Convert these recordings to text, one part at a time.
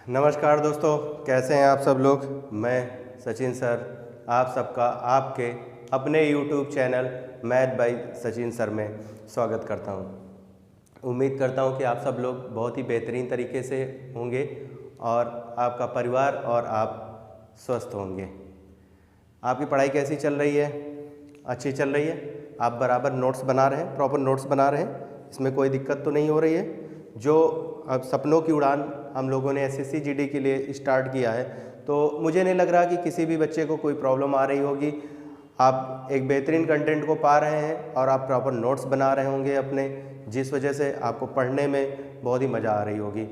नमस्कार दोस्तों, कैसे हैं आप सब लोग। मैं सचिन सर आप सबका आपके अपने YouTube channel math bye Sachin sir में स्वागत करता हूं। उम्मीद करता हूं कि आप सब लोग बहुत ही बेहतरीन तरीके से होंगे और आपका परिवार और आप स्वस्थ होंगे। आपकी पढ़ाई कैसी चल रही है? अच्छी चल रही है? आप बराबर नोट्स बना रहे हैं, प्रॉपर नोट्स बना रहे हैं, इसमें कोई दिक्कत तो नहीं हो रही है? जो अब सपनों की उड़ान हम लोगों ने SSC GD के लिए स्टार्ट किया है, तो मुझे नहीं लग रहा कि किसी भी बच्चे को कोई प्रॉब्लम आ रही होगी। आप एक बेहतरीन कंटेंट को पा रहे हैं और आप प्रॉपर नोट्स बना रहे होंगे अपने, जिस वजह से आपको पढ़ने में बहुत ही मज़ा आ रही होगी।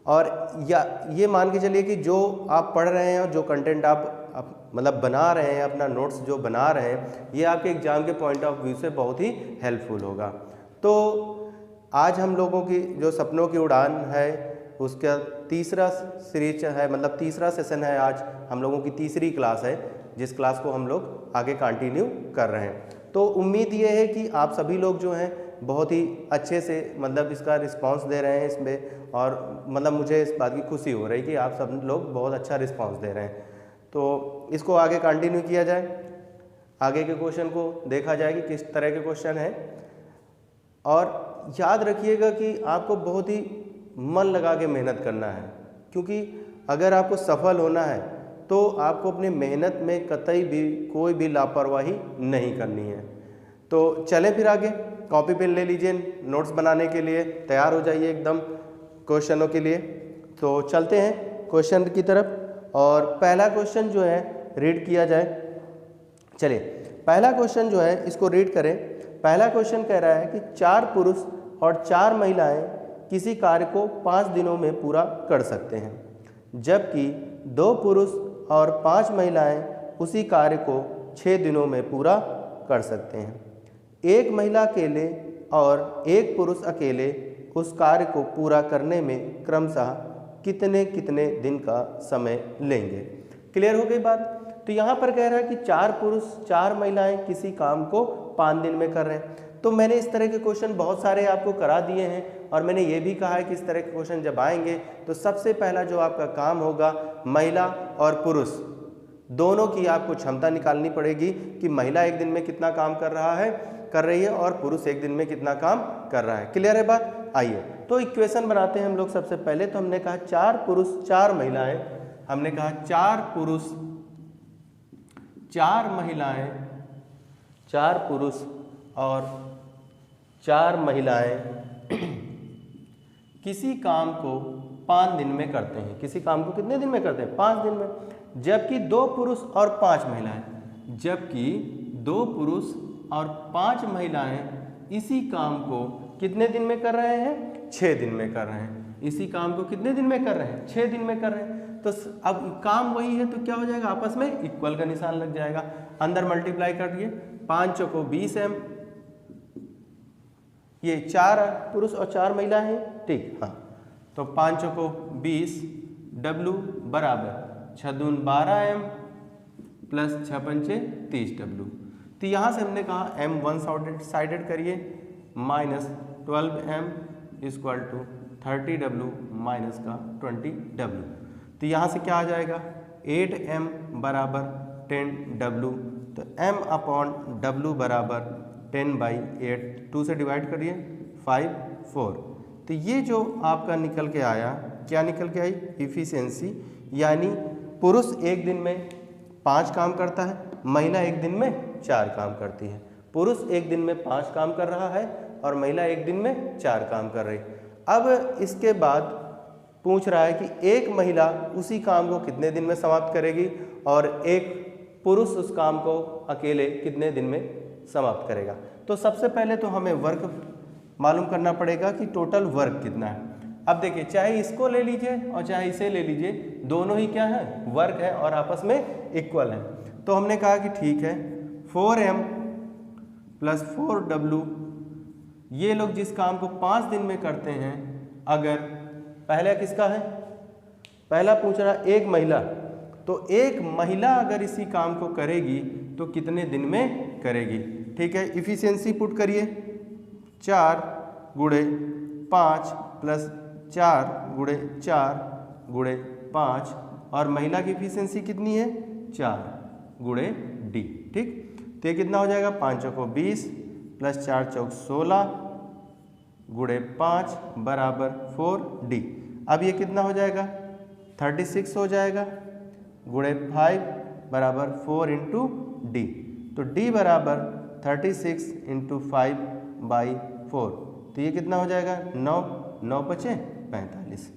और या ये मान के चलिए कि जो आप पढ़ रहे हैं और जो कंटेंट आप मतलब बना रहे हैं, अपना नोट्स जो बना रहे हैं, ये आपके एग्ज़ाम के पॉइंट ऑफ व्यू से बहुत ही हेल्पफुल होगा। तो आज हम लोगों की जो सपनों की उड़ान है उसका तीसरा सीरीज है, मतलब तीसरा सेशन है। आज हम लोगों की तीसरी क्लास है, जिस क्लास को हम लोग आगे कंटिन्यू कर रहे हैं। तो उम्मीद ये है कि आप सभी लोग जो हैं बहुत ही अच्छे से मतलब इसका रिस्पांस दे रहे हैं इसमें, और मतलब मुझे इस बात की खुशी हो रही है कि आप सब लोग बहुत अच्छा रिस्पांस दे रहे हैं। तो इसको आगे कंटिन्यू किया जाए, आगे के क्वेश्चन को देखा जाए कि किस तरह के क्वेश्चन हैं। और याद रखिएगा कि आपको बहुत ही मन लगा के मेहनत करना है, क्योंकि अगर आपको सफल होना है तो आपको अपनी मेहनत में कतई भी कोई भी लापरवाही नहीं करनी है। तो चलें फिर आगे, कॉपी पेन ले लीजिए, नोट्स बनाने के लिए तैयार हो जाइए एकदम क्वेश्चनों के लिए। तो चलते हैं क्वेश्चन की तरफ, और पहला क्वेश्चन जो है रीड किया जाए। चलिए पहला क्वेश्चन जो है इसको रीड करें। पहला क्वेश्चन कह रहा है कि 4 पुरुष और 4 महिलाएं किसी कार्य को 5 दिनों में पूरा कर सकते हैं, जबकि 2 पुरुष और 5 महिलाएं उसी कार्य को 6 दिनों में पूरा कर सकते हैं। एक महिला अकेले और एक पुरुष अकेले उस कार्य को पूरा करने में क्रमशः कितने कितने दिन का समय लेंगे। क्लियर हो गई बात? तो यहाँ पर कह रहा है कि 4 पुरुष 4 महिलाएं किसी काम को 5 दिन में कर रहे हैं। तो मैंने इस तरह के क्वेश्चन बहुत सारे आपको करा दिए हैं, और मैंने ये भी कहा है कि इस तरह के क्वेश्चन जब आएंगे तो सबसे पहला जो आपका काम होगा, महिला और पुरुष दोनों की आपको क्षमता निकालनी पड़ेगी कि महिला एक दिन में कितना काम कर रही है और पुरुष एक दिन में कितना काम कर रहा है। क्लियर है बात? आइए तो इक्वेशन बनाते हैं हम लोग। सबसे पहले तो हमने कहा 4 पुरुष 4 महिलाएं, हमने कहा 4 पुरुष 4 महिलाएं, 4 पुरुष और 4 महिलाएं किसी काम को 5 दिन में करते हैं। किसी काम को कितने दिन में करते हैं? 5 दिन में। जबकि 2 पुरुष और 5 महिलाएं, जबकि 2 पुरुष और 5 महिलाएं इसी काम को कितने दिन में कर रहे हैं? 6 दिन में कर रहे हैं। इसी काम को कितने दिन में कर रहे हैं? 6 दिन में कर रहे हैं। तो अब काम वही है, तो क्या हो जाएगा? आपस में इक्वल का निशान लग जाएगा। अंदर मल्टीप्लाई कर दिए, 5 चौको 20m, ये 4 पुरुष और 4 महिला हैं, ठीक। हाँ, तो 5 चौको 20, W बराबर 6 दून 12m प्लस 6 पंचे 30W। तो यहाँ से हमने कहा m वन साइडेड करिए, minus 12m equal to 30W minus का 20W। तो यहाँ से क्या आ जाएगा? 8m बराबर 10W। तो m अपॉन W बराबर 10/8, 2 से डिवाइड करिए, 5 4। तो ये जो आपका निकल के आया, क्या निकल के आई? इफिशियंसी, यानी पुरुष एक दिन में 5 काम करता है, महिला एक दिन में 4 काम करती है। पुरुष एक दिन में 5 काम कर रहा है और महिला एक दिन में 4 काम कर रही है। अब इसके बाद पूछ रहा है कि एक महिला उसी काम को कितने दिन में समाप्त करेगी और एक पुरुष उस काम को अकेले कितने दिन में समाप्त करेगा। तो सबसे पहले तो हमें वर्क मालूम करना पड़ेगा कि टोटल वर्क कितना है। अब देखिए, चाहे इसको ले लीजिए और चाहे इसे ले लीजिए, दोनों ही क्या है? वर्क है और आपस में इक्वल है। तो हमने कहा कि ठीक है, 4m प्लस 4w, ये लोग जिस काम को 5 दिन में करते हैं, अगर पहला किसका है? पहला पूछ रहा एक महिला, तो एक महिला अगर इसी काम को करेगी तो कितने दिन में करेगी? ठीक है, इफिशियंसी पुट करिए, 4 गुणे 5 प्लस 4 गुणे 4 गुणे 5 और महिला की इफिशियंसी कितनी है 4 गुणे डी। ठीक, तो ये कितना हो जाएगा 5 चौको 20 प्लस 4 चौक 16 गुणे 5 बराबर 4D। अब ये कितना हो जाएगा 36 हो जाएगा गुणे 5 बराबर 4 इंटू डी। तो D बराबर 36 इंटू 5/4। तो ये कितना हो जाएगा 9 9 पचे 45।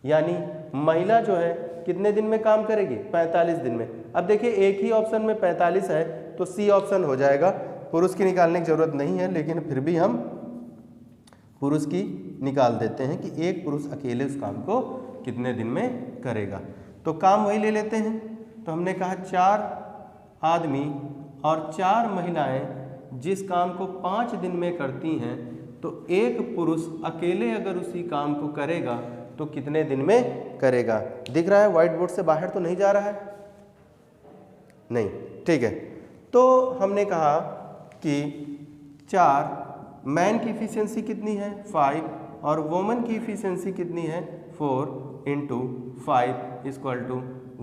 यानी महिला जो है कितने दिन में काम करेगी 45 दिन में। अब देखिए एक ही ऑप्शन में 45 है तो सी ऑप्शन हो जाएगा, पुरुष की निकालने की जरूरत नहीं है, लेकिन फिर भी हम पुरुष की निकाल देते हैं कि एक पुरुष अकेले उस काम को कितने दिन में करेगा। तो काम वही ले लेते हैं। तो हमने कहा 4 आदमी और 4 महिलाएं जिस काम को 5 दिन में करती हैं, तो एक पुरुष अकेले अगर उसी काम को करेगा तो कितने दिन में करेगा। दिख रहा है व्हाइट बोर्ड से बाहर तो नहीं जा रहा है, नहीं, ठीक है। तो हमने कहा कि 4 मैन की इफिशियंसी कितनी है 5 और वोमन की इफिशियंसी कितनी है 4 into 5 equal to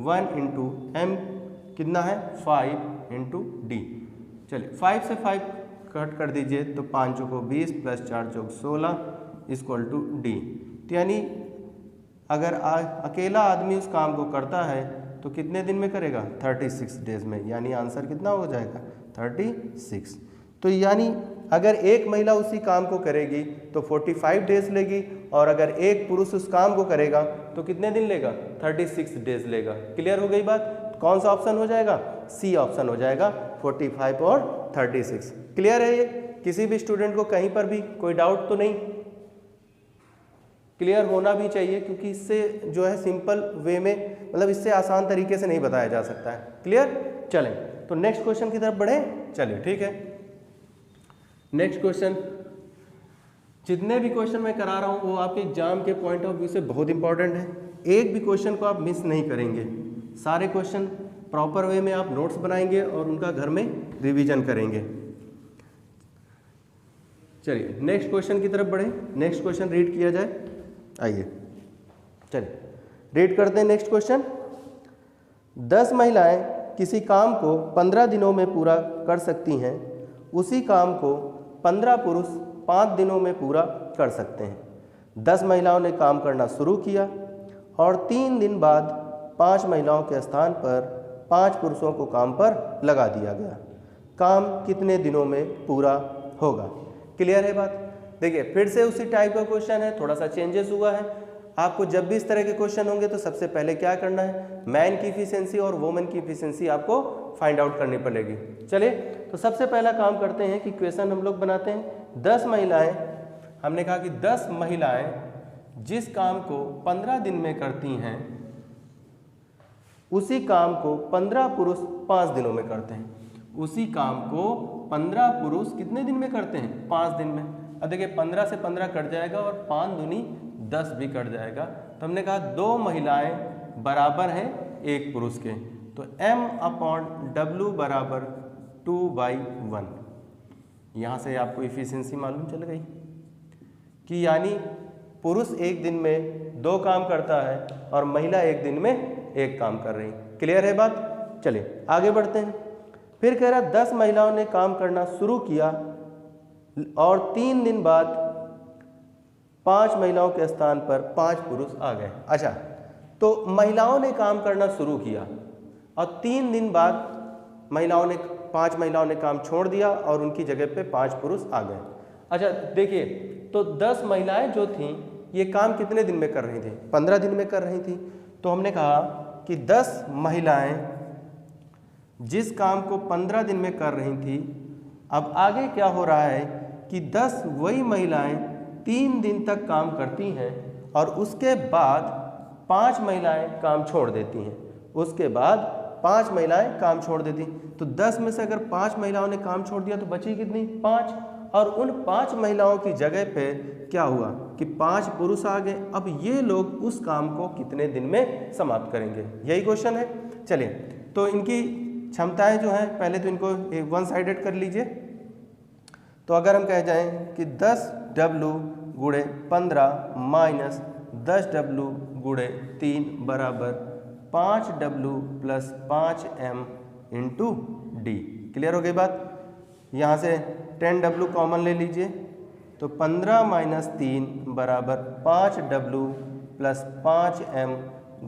1 into m कितना है 5 इंटू डी। चलिए 5 से 5 कट कर दीजिए तो 5 चौको 20 प्लस 4 चौक 16 इक्वल टू डी। तो यानी अगर अकेला आदमी उस काम को करता है तो कितने दिन में करेगा 36 डेज में। यानी आंसर कितना हो जाएगा 36। तो यानी अगर एक महिला उसी काम को करेगी तो 45 डेज लेगी और अगर एक पुरुष उस काम को करेगा तो कितने दिन लेगा 36 डेज लेगा। क्लियर हो गई बात। कौन सा ऑप्शन हो जाएगा सी ऑप्शन हो जाएगा 45 और 36। क्लियर है ये, किसी भी स्टूडेंट को कहीं पर भी कोई डाउट तो नहीं। क्लियर होना भी चाहिए क्योंकि इससे जो है सिंपल वे में मतलब इससे आसान तरीके से नहीं बताया जा सकता है। क्लियर। चलें तो नेक्स्ट क्वेश्चन की तरफ बढ़े। चलिए ठीक है, नेक्स्ट क्वेश्चन। जितने भी क्वेश्चन मैं करा रहा हूँ वो आपके एग्जाम के पॉइंट ऑफ व्यू से बहुत इंपॉर्टेंट है। एक भी क्वेश्चन को आप मिस नहीं करेंगे। सारे क्वेश्चन प्रॉपर वे में आप नोट्स बनाएंगे और उनका घर में रिवीजन करेंगे। चलिए नेक्स्ट क्वेश्चन की तरफ बढ़े। नेक्स्ट क्वेश्चन रीड किया जाए, आइए चलिए रीड करते हैं नेक्स्ट क्वेश्चन। 10 महिलाएं किसी काम को 15 दिनों में पूरा कर सकती हैं, उसी काम को 15 पुरुष 5 दिनों में पूरा कर सकते हैं। 10 महिलाओं ने काम करना शुरू किया और 3 दिन बाद 5 महिलाओं के स्थान पर 5 पुरुषों को काम पर लगा दिया गया। काम कितने दिनों में पूरा होगा। क्लियर है बात। देखिए फिर से उसी टाइप का क्वेश्चन है, थोड़ा सा चेंजेस हुआ है। आपको जब भी इस तरह के क्वेश्चन होंगे तो सबसे पहले क्या करना है, मैन की इफिशियंसी और वोमन की इफिशियंसी आपको फाइंड आउट करनी पड़ेगी। चलिए तो सबसे पहला काम करते हैं कि क्वेश्चन हम लोग बनाते हैं। 10 महिलाएं, हमने कहा कि 10 महिलाएं जिस काम को 15 दिन में करती हैं, उसी काम को 15 पुरुष 5 दिनों में करते हैं। उसी काम को 15 पुरुष कितने दिन में करते हैं 5 दिन में। अब देखिए 15 से 15 कट जाएगा और 5 दूनी 10 भी कट जाएगा। तो हमने कहा 2 महिलाएं बराबर हैं 1 पुरुष के, तो M/W बराबर 2/1। यहाँ से आपको इफिशियंसी मालूम चल गई कि यानी पुरुष एक दिन में 2 काम करता है और महिला एक दिन में 1 काम कर रही। क्लियर है बात। चलिए आगे बढ़ते हैं। फिर कह रहा 10 महिलाओं ने काम करना शुरू किया और 3 दिन बाद 5 महिलाओं के स्थान पर 5 पुरुष आ गए। अच्छा, तो महिलाओं ने काम करना शुरू किया और 3 दिन बाद 5 महिलाओं ने काम छोड़ दिया और उनकी जगह पे 5 पुरुष आ गए। अच्छा देखिए, तो 10 महिलाएं जो थीं ये काम कितने दिन में कर रही थी 15 दिन में कर रही थी। तो हमने कहा कि 10 महिलाएं जिस काम को 15 दिन में कर रही थी, अब आगे क्या हो रहा है कि 10 वही महिलाएं 3 दिन तक काम करती हैं और उसके बाद 5 महिलाएं काम छोड़ देती हैं। उसके बाद 5 महिलाएं काम छोड़ देती। तो 10 में से अगर 5 महिलाओं ने काम छोड़ दिया तो बची कितनी 5, और उन 5 महिलाओं की जगह पे क्या हुआ कि 5 पुरुष आ गए। अब ये लोग उस काम को कितने दिन में समाप्त करेंगे, यही क्वेश्चन है। चलिए तो इनकी क्षमताएं जो हैं पहले तो इनको वन साइडेड कर लीजिए। तो अगर हम कह जाएं कि 10W गुणे 15 माइनस 10W गुणे 3 बराबर 5W plus 5M into D. Clear हो गई बात। यहाँ से 10W कॉमन ले लीजिए तो 15 माइनस 3 बराबर 5W प्लस 5M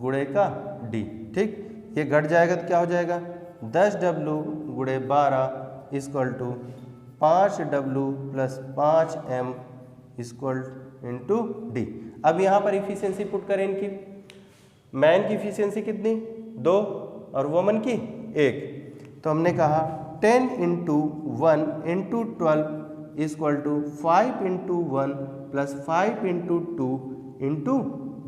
गुणे का डी। ठीक, ये घट जाएगा तो क्या हो जाएगा 10W गुणे 12 equal to 5W plus 5M equal into D. अब यहाँ पर इफिशियंसी पुट करें इनकी। मैन की इफिशियंसी कितनी 2 और वुमन की 1, तो हमने कहा 10 into 1 into 12 equal to 5 into 1 plus 5 into 2 into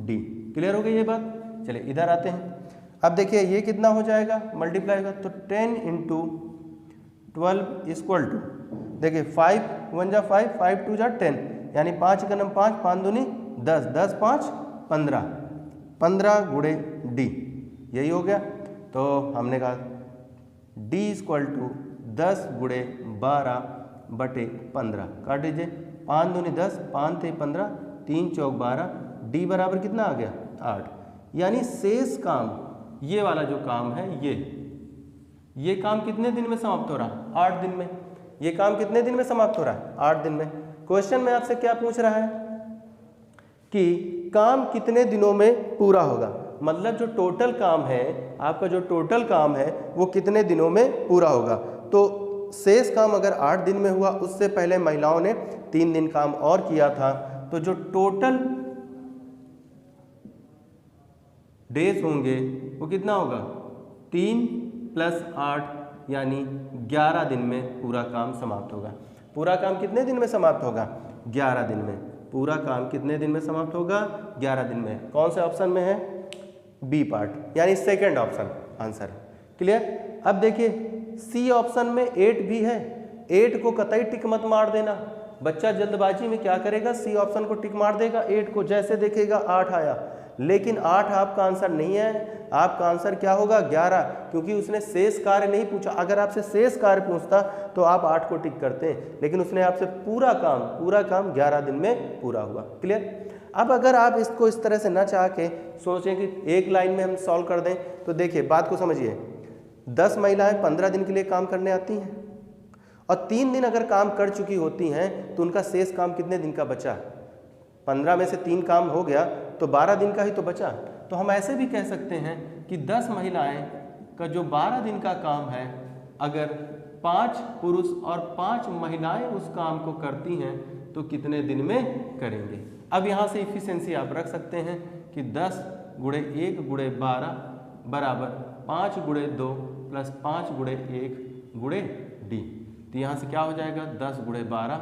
D. Clear हो गई ये बात। चलिए इधर आते हैं। अब देखिए ये कितना हो जाएगा मल्टीप्लाई होगा तो 10 इंटू 12 इक्वल टू, देखिए 5 1 जा 5, 5 2 जा 10, यानी 5 का नम 5, 5 दूनी 10, 10 5 15, 15 गुणे डी। यही हो गया। तो हमने कहा डी इक्वल टू 10 गुणे 12 बटे 15। काट दीजिए 5 दूनी 10, 5 थे 15, 3 चौक 12, डी बराबर कितना आ गया 8। यानी शेष काम ये वाला जो काम है ये काम कितने दिन में समाप्त हो रहा 8 दिन में। ये काम कितने दिन में समाप्त हो रहा है 8 दिन में। क्वेश्चन में आपसे क्या पूछ रहा है कि काम कितने दिनों में पूरा होगा, मतलब जो टोटल काम है आपका, जो टोटल काम है वो कितने दिनों में पूरा होगा। तो शेष काम अगर 8 दिन में हुआ, उससे पहले महिलाओं ने 3 दिन काम और किया था, तो जो टोटल डेज होंगे वो कितना होगा 3 + 8 यानी 11 दिन में पूरा काम समाप्त होगा। पूरा काम कितने दिन में समाप्त होगा 11 दिन में। पूरा काम कितने दिन में समाप्त होगा 11 दिन में। कौन से ऑप्शन में है बी पार्ट, यानी सेकंड ऑप्शन आंसर। क्लियर। अब देखिए सी ऑप्शन में 8 भी है, 8 को कतई टिक मत मार देना। बच्चा जल्दबाजी में क्या करेगा सी ऑप्शन को टिक मार देगा, 8 को जैसे देखेगा 8 आया, लेकिन 8 आपका आंसर नहीं है। आपका आंसर क्या होगा 11, क्योंकि उसने शेष कार्य नहीं पूछा। अगर आपसे शेष कार्य पूछता तो आप 8 को टिक करते हैं, लेकिन उसने आपसे पूरा काम 11 दिन में पूरा हुआ। क्लियर। अब अगर आप इसको इस तरह से ना चाह के सोचें कि एक लाइन में हम सॉल्व कर दें, तो देखिए बात को समझिए। 10 महिलाएं 15 दिन के लिए काम करने आती हैं और 3 दिन अगर काम कर चुकी होती हैं तो उनका शेष काम कितने दिन का बचा। 15 में से 3 काम हो गया तो 12 दिन का ही तो बचा। तो हम ऐसे भी कह सकते हैं कि 10 महिलाएं का जो 12 दिन का काम है, अगर 5 पुरुष और 5 महिलाएं उस काम को करती हैं तो कितने दिन में करेंगे। अब यहाँ से इफिशियंसी आप रख सकते हैं कि 10 गुणे 1 गुणे 12 बराबर 5 गुणे 2 प्लस 5 गुणे 1 गुणे डी। तो यहाँ से क्या हो जाएगा 10 गुणे 12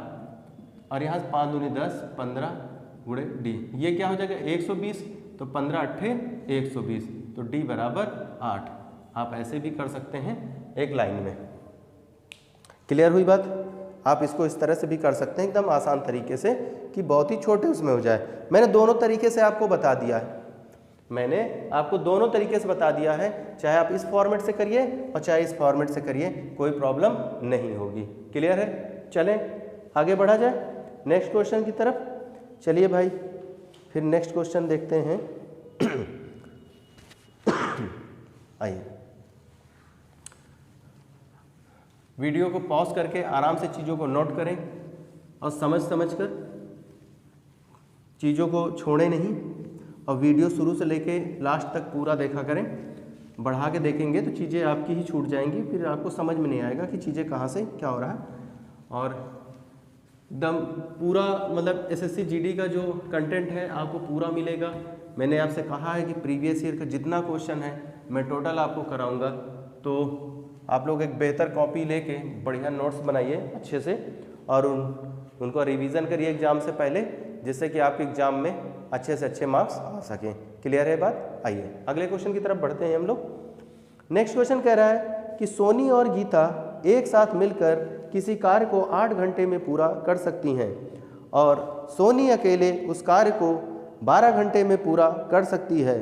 और यहाँ से 5 दूनी 10, 15 गुणे डी। ये क्या हो जाएगा 120, तो 15 अट्ठे 120, तो डी बराबर 8। आप ऐसे भी कर सकते हैं एक लाइन में। क्लियर हुई बात। आप इसको इस तरह से भी कर सकते हैं एकदम आसान तरीके से कि बहुत ही छोटे उसमें हो जाए। मैंने दोनों तरीके से आपको बता दिया है, मैंने आपको दोनों तरीके से बता दिया है। चाहे आप इस फॉर्मेट से करिए और चाहे इस फॉर्मेट से करिए, कोई प्रॉब्लम नहीं होगी। क्लियर है। चलें आगे बढ़ा जाए नेक्स्ट क्वेश्चन की तरफ। चलिए भाई फिर नेक्स्ट क्वेश्चन देखते हैं। आइए वीडियो को पॉज करके आराम से चीज़ों को नोट करें और समझ कर चीज़ों को छोड़ें नहीं, और वीडियो शुरू से लेके लास्ट तक पूरा देखा करें। बढ़ा के देखेंगे तो चीज़ें आपकी ही छूट जाएंगी, फिर आपको समझ में नहीं आएगा कि चीज़ें कहाँ से क्या हो रहा है। और एकदम पूरा मतलब एसएससी जीडी का जो कंटेंट है आपको पूरा मिलेगा। मैंने आपसे कहा है कि प्रीवियस ईयर का जितना क्वेश्चन है मैं टोटल आपको कराऊंगा, तो आप लोग एक बेहतर कॉपी लेके बढ़िया नोट्स बनाइए अच्छे से और उनको रिवीजन करिए एग्ज़ाम से पहले, जिससे कि आपके एग्ज़ाम में अच्छे से अच्छे मार्क्स आ सकें। क्लियर है बात। आइए अगले क्वेश्चन की तरफ बढ़ते हैं हम लोग। नेक्स्ट क्वेश्चन कह रहा है कि सोनी और गीता एक साथ मिलकर किसी कार्य को 8 घंटे में पूरा कर सकती हैं और सोनी अकेले उस कार्य को 12 घंटे में पूरा कर सकती है,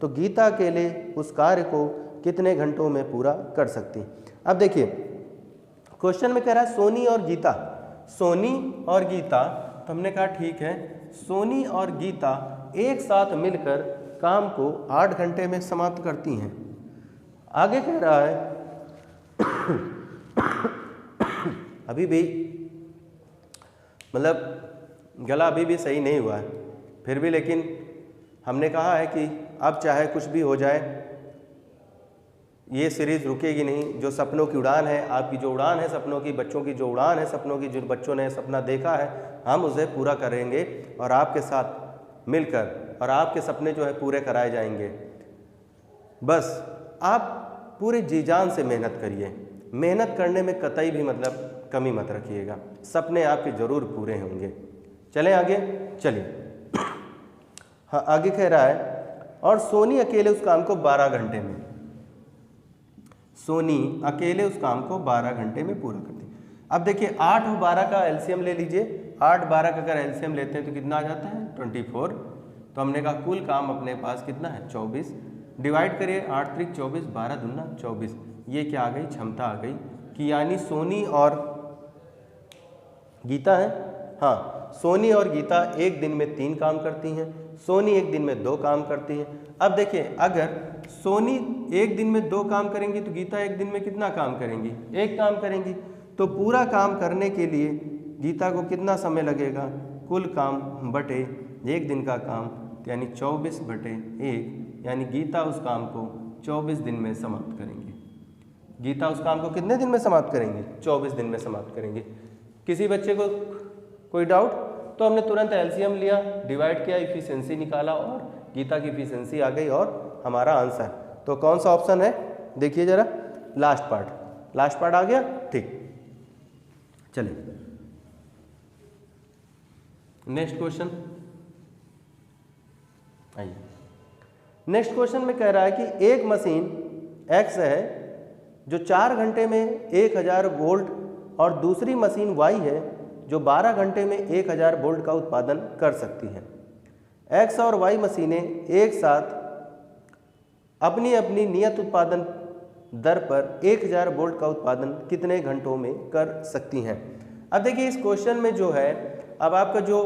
तो गीता अकेले उस कार्य को कितने घंटों में पूरा कर सकती। अब देखिए क्वेश्चन में कह रहा है सोनी और गीता। सोनी और गीता, तो हमने कहा ठीक है, सोनी और गीता एक साथ मिलकर काम को 8 घंटे में समाप्त करती हैं। आगे कह रहा है अभी भी मतलब गला अभी भी सही नहीं हुआ है, फिर भी लेकिन हमने कहा है कि अब चाहे कुछ भी हो जाए ये सीरीज़ रुकेगी नहीं। जो सपनों की उड़ान है, आपकी जो उड़ान है सपनों की, बच्चों की जो उड़ान है सपनों की, जो बच्चों ने सपना देखा है, हम उसे पूरा करेंगे और आपके साथ मिलकर, और आपके सपने जो है पूरे कराए जाएंगे। बस आप पूरे जी जान से मेहनत करिए, मेहनत करने में कतई भी मतलब कमी मत रखिएगा, सपने आपके ज़रूर पूरे होंगे। चलें आगे, चलिए। हाँ, आगे कह रहा है और सोनी अकेले उस काम को 12 घंटे में, सोनी अकेले उस काम को 12 घंटे में पूरा करती है। अब देखिए 8 और 12 का एलसीएम ले लीजिए, 8 12 का अगर एलसीएम लेते हैं तो कितना आ जाता है 24। तो हमने कहा कुल काम अपने पास कितना है 24, डिवाइड करिए 8 त्रिक 24, 12 दूना 24, ये क्या आ गई क्षमता आ गई कि यानी सोनी और गीता है, हाँ सोनी और गीता एक दिन में 3 काम करती हैं, सोनी एक दिन में 2 काम करती हैं। अब देखिए अगर सोनी एक दिन में 2 काम करेंगी तो गीता एक दिन में कितना काम करेंगी, 1 काम करेंगी। तो पूरा काम करने के लिए गीता को कितना समय लगेगा, कुल काम बटे एक दिन का काम, यानी 24 बटे 1, यानी गीता उस काम को 24 दिन में समाप्त करेंगे। गीता उस काम को कितने दिन में समाप्त करेंगे, 24 दिन में समाप्त करेंगे। किसी बच्चे को कोई डाउट, तो हमने तुरंत एलसीएम लिया, डिवाइड किया, इफिशिएंसी निकाला और गीता की इफिशिएंसी आ गई और हमारा आंसर। तो कौन सा ऑप्शन है, देखिए जरा, लास्ट पार्ट आ गया, ठीक। चलिए नेक्स्ट क्वेश्चन आइए। नेक्स्ट क्वेश्चन में कह रहा है कि एक मशीन X है जो 4 घंटे में 1000 वोल्ट और दूसरी मशीन Y है जो 12 घंटे में 1000 वोल्ट का उत्पादन कर सकती है। X और Y मशीनें एक साथ अपनी अपनी नियत उत्पादन दर पर 1000 वोल्ट का उत्पादन कितने घंटों में कर सकती हैं। अब देखिए इस क्वेश्चन में जो है, अब आपका जो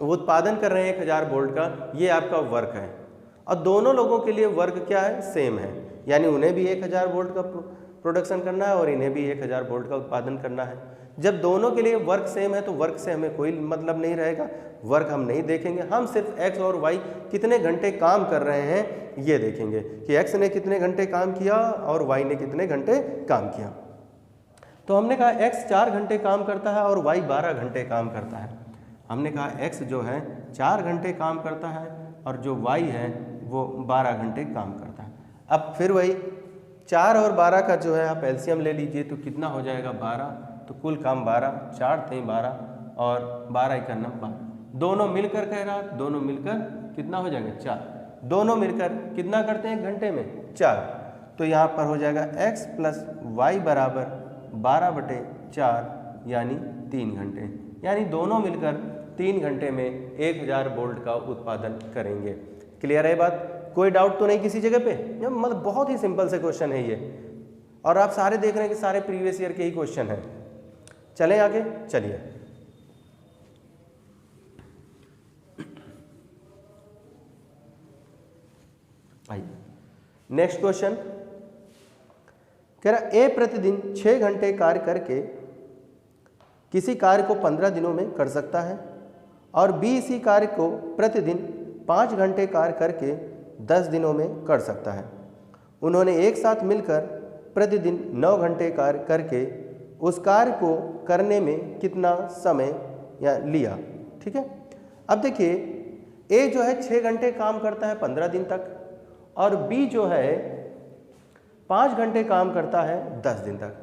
वो उत्पादन कर रहे हैं 1000 वोल्ट का, ये आपका वर्क है और दोनों लोगों के लिए वर्क क्या है, सेम है, यानी उन्हें भी 1000 वोल्ट का प्रोडक्शन करना है और इन्हें भी 1000 वोल्ट का उत्पादन करना है। जब दोनों के लिए वर्क सेम है तो वर्क से हमें कोई मतलब नहीं रहेगा, वर्क हम नहीं देखेंगे, हम सिर्फ एक्स और वाई कितने घंटे काम कर रहे हैं ये देखेंगे कि एक्स ने कितने घंटे काम किया और वाई ने कितने घंटे काम किया। तो हमने कहा एक्स 4 घंटे काम करता है और वाई 12 घंटे काम करता है। हमने कहा एक्स जो है 4 घंटे काम करता है और जो वाई है वो 12 घंटे काम करता है। अब फिर वही 4 और 12 का जो है आप एलसीएम ले लीजिए तो कितना हो जाएगा 12, तो कुल काम 12, 4 थे 12 और 12 इक्का 12, दोनों मिलकर कह रहा, दोनों मिलकर कितना हो जाएगा 4, दोनों मिलकर कितना करते हैं 1 घंटे में 4। तो यहाँ पर हो जाएगा x प्लस वाई बराबर 12/4 यानी 3 घंटे, यानी दोनों मिलकर 3 घंटे में 1000 वोल्ट का उत्पादन करेंगे। क्लियर है बात, कोई डाउट तो नहीं किसी जगह पे, मतलब बहुत ही सिंपल से क्वेश्चन है ये और आप सारे देख रहे हैं कि सारे प्रीवियस ईयर के ही क्वेश्चन हैं। चलें आगे, चलिए आइए नेक्स्ट क्वेश्चन कह रहा ए प्रतिदिन 6 घंटे कार्य करके किसी कार्य को 15 दिनों में कर सकता है और बी इसी कार्य को प्रतिदिन 5 घंटे कार्य करके 10 दिनों में कर सकता है। उन्होंने एक साथ मिलकर प्रतिदिन 9 घंटे कार्य करके उस कार्य को करने में कितना समय या लिया। ठीक है, अब देखिए ए जो है 6 घंटे काम करता है 15 दिन तक और बी जो है 5 घंटे काम करता है 10 दिन तक।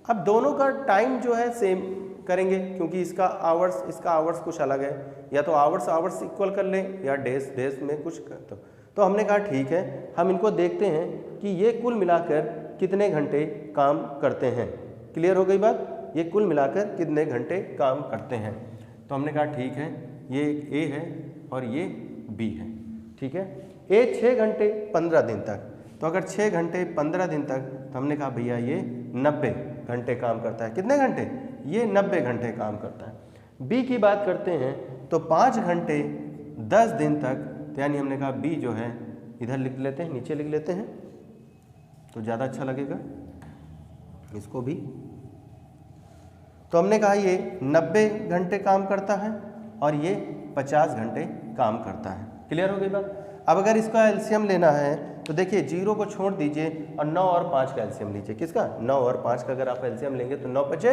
अब दोनों का टाइम जो है सेम करेंगे क्योंकि इसका आवर्स कुछ अलग है, या तो आवर्स इक्वल कर लें या डेज में कुछ कर तो हमने कहा ठीक है, हम इनको देखते हैं कि ये कुल मिलाकर कितने घंटे काम करते हैं। क्लियर हो गई बात, ये कुल मिलाकर कितने घंटे काम करते हैं। तो हमने कहा ठीक है, ये ए है और ये बी है। ठीक है, ए 6 घंटे 15 दिन तक, तो अगर 6 घंटे 15 दिन तक तो हमने कहा भैया ये 90 घंटे काम करता है। कितने घंटे, ये 90 घंटे काम करता है। बी की बात करते हैं तो 5 घंटे 10 दिन तक तो यानी हमने कहा बी जो है इधर लिख लेते हैं, नीचे लिख लेते हैं तो ज़्यादा अच्छा लगेगा इसको भी। तो हमने कहा ये 90 घंटे काम करता है और ये 50 घंटे काम करता है। क्लियर हो गई बात। अब अगर इसका एलसीएम लेना है तो देखिए 0 को छोड़ दीजिए और 9 और 5 का एलसीएम लीजिए। किसका? 9 और 5 का अगर आप एलसीएम लेंगे तो 9 5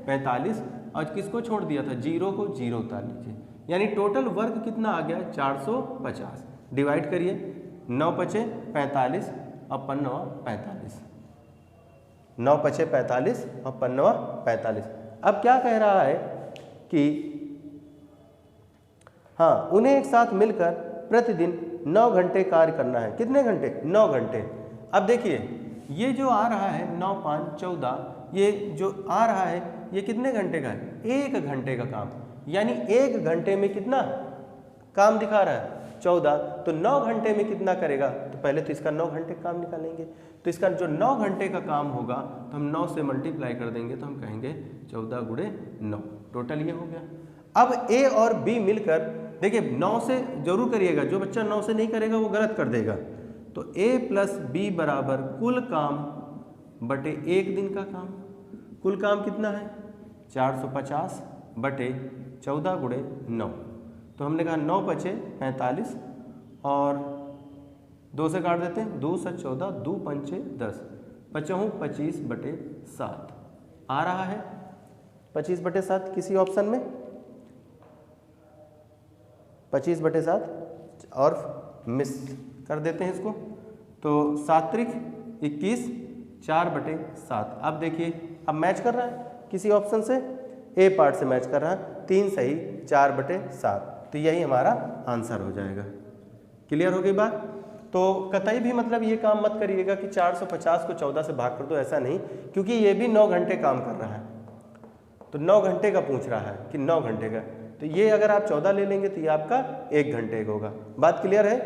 45 और किसको छोड़ दिया था? 0 को 0 उतार लीजिए, यानी टोटल वर्क कितना आ गया? 450। डिवाइड करिए, 9 5 45 और 15 45, 9 5 45 और 15 45। अब क्या कह रहा है कि हाँ उन्हें एक साथ मिलकर प्रतिदिन 9 घंटे कार्य करना है। कितने घंटे? 9 घंटे। अब देखिए ये जो आ रहा है 9 5 14, ये जो आ रहा है ये कितने घंटे का है? 1 घंटे का काम, यानी 1 घंटे में कितना काम दिखा रहा है? 14। तो 9 घंटे में कितना करेगा? तो पहले तो इसका 9 घंटे का काम निकालेंगे। तो इसका जो 9 घंटे का काम होगा तो हम 9 से मल्टीप्लाई कर देंगे तो हम कहेंगे 14 गुणे 9, टोटल ये हो गया। अब ए और बी मिलकर देखिए 9 से जरूर करिएगा, जो बच्चा 9 से नहीं करेगा वो गलत कर देगा। तो a प्लस बी बराबर कुल काम बटे 1 दिन का काम। कुल काम कितना है? 450 बटे 14 गुणे 9। तो हमने कहा 9 5 45 और 2 से काट देते हैं, 2 से 14, 2 5 10, 55 25 बटे 7 आ रहा है। 25 बटे 7 किसी ऑप्शन में 25 बटे 7 और मिस कर देते हैं इसको। तो 7 त्रिक 21, 4 बटे 7। अब देखिए अब मैच कर रहा है किसी ऑप्शन से, ए पार्ट से मैच कर रहा है, 3 सही 4 बटे 7। तो यही हमारा आंसर हो जाएगा। क्लियर हो गई बात। तो कतई भी मतलब ये काम मत करिएगा कि 450 को 14 से भाग कर दो, ऐसा नहीं, क्योंकि ये भी 9 घंटे काम कर रहा है। तो 9 घंटे का पूछ रहा है कि 9 घंटे का, तो ये अगर आप 14 ले लेंगे तो ये आपका 1 घंटे का होगा। बात क्लियर है?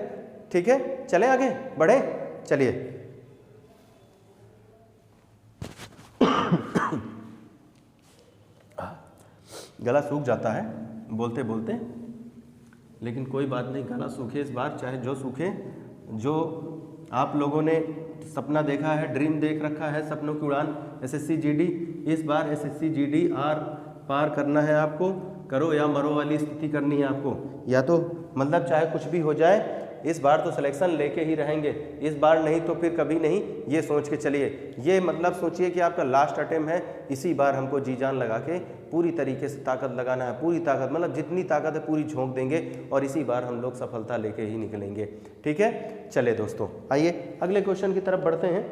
ठीक है, चलें आगे बढ़े। चलिए गला सूख जाता है बोलते बोलते, लेकिन कोई बात नहीं, गला सूखे इस बार चाहे जो सूखे। जो आप लोगों ने सपना देखा है, ड्रीम देख रखा है, सपनों की उड़ान एसएससी जीडी, इस बार एसएससी जीडी आर पार करना है आपको, करो या मरो वाली स्थिति करनी है आपको। या तो मतलब चाहे कुछ भी हो जाए इस बार तो सिलेक्शन लेके ही रहेंगे, इस बार नहीं तो फिर कभी नहीं, ये सोच के चलिए। ये मतलब सोचिए कि आपका लास्ट अटेम्प्ट है, इसी बार हमको जी जान लगा के पूरी तरीके से ताकत लगाना है, पूरी ताकत मतलब जितनी ताकत है पूरी झोंक देंगे और इसी बार हम लोग सफलता लेके ही निकलेंगे। ठीक है, चले दोस्तों आइए अगले क्वेश्चन की तरफ बढ़ते हैं।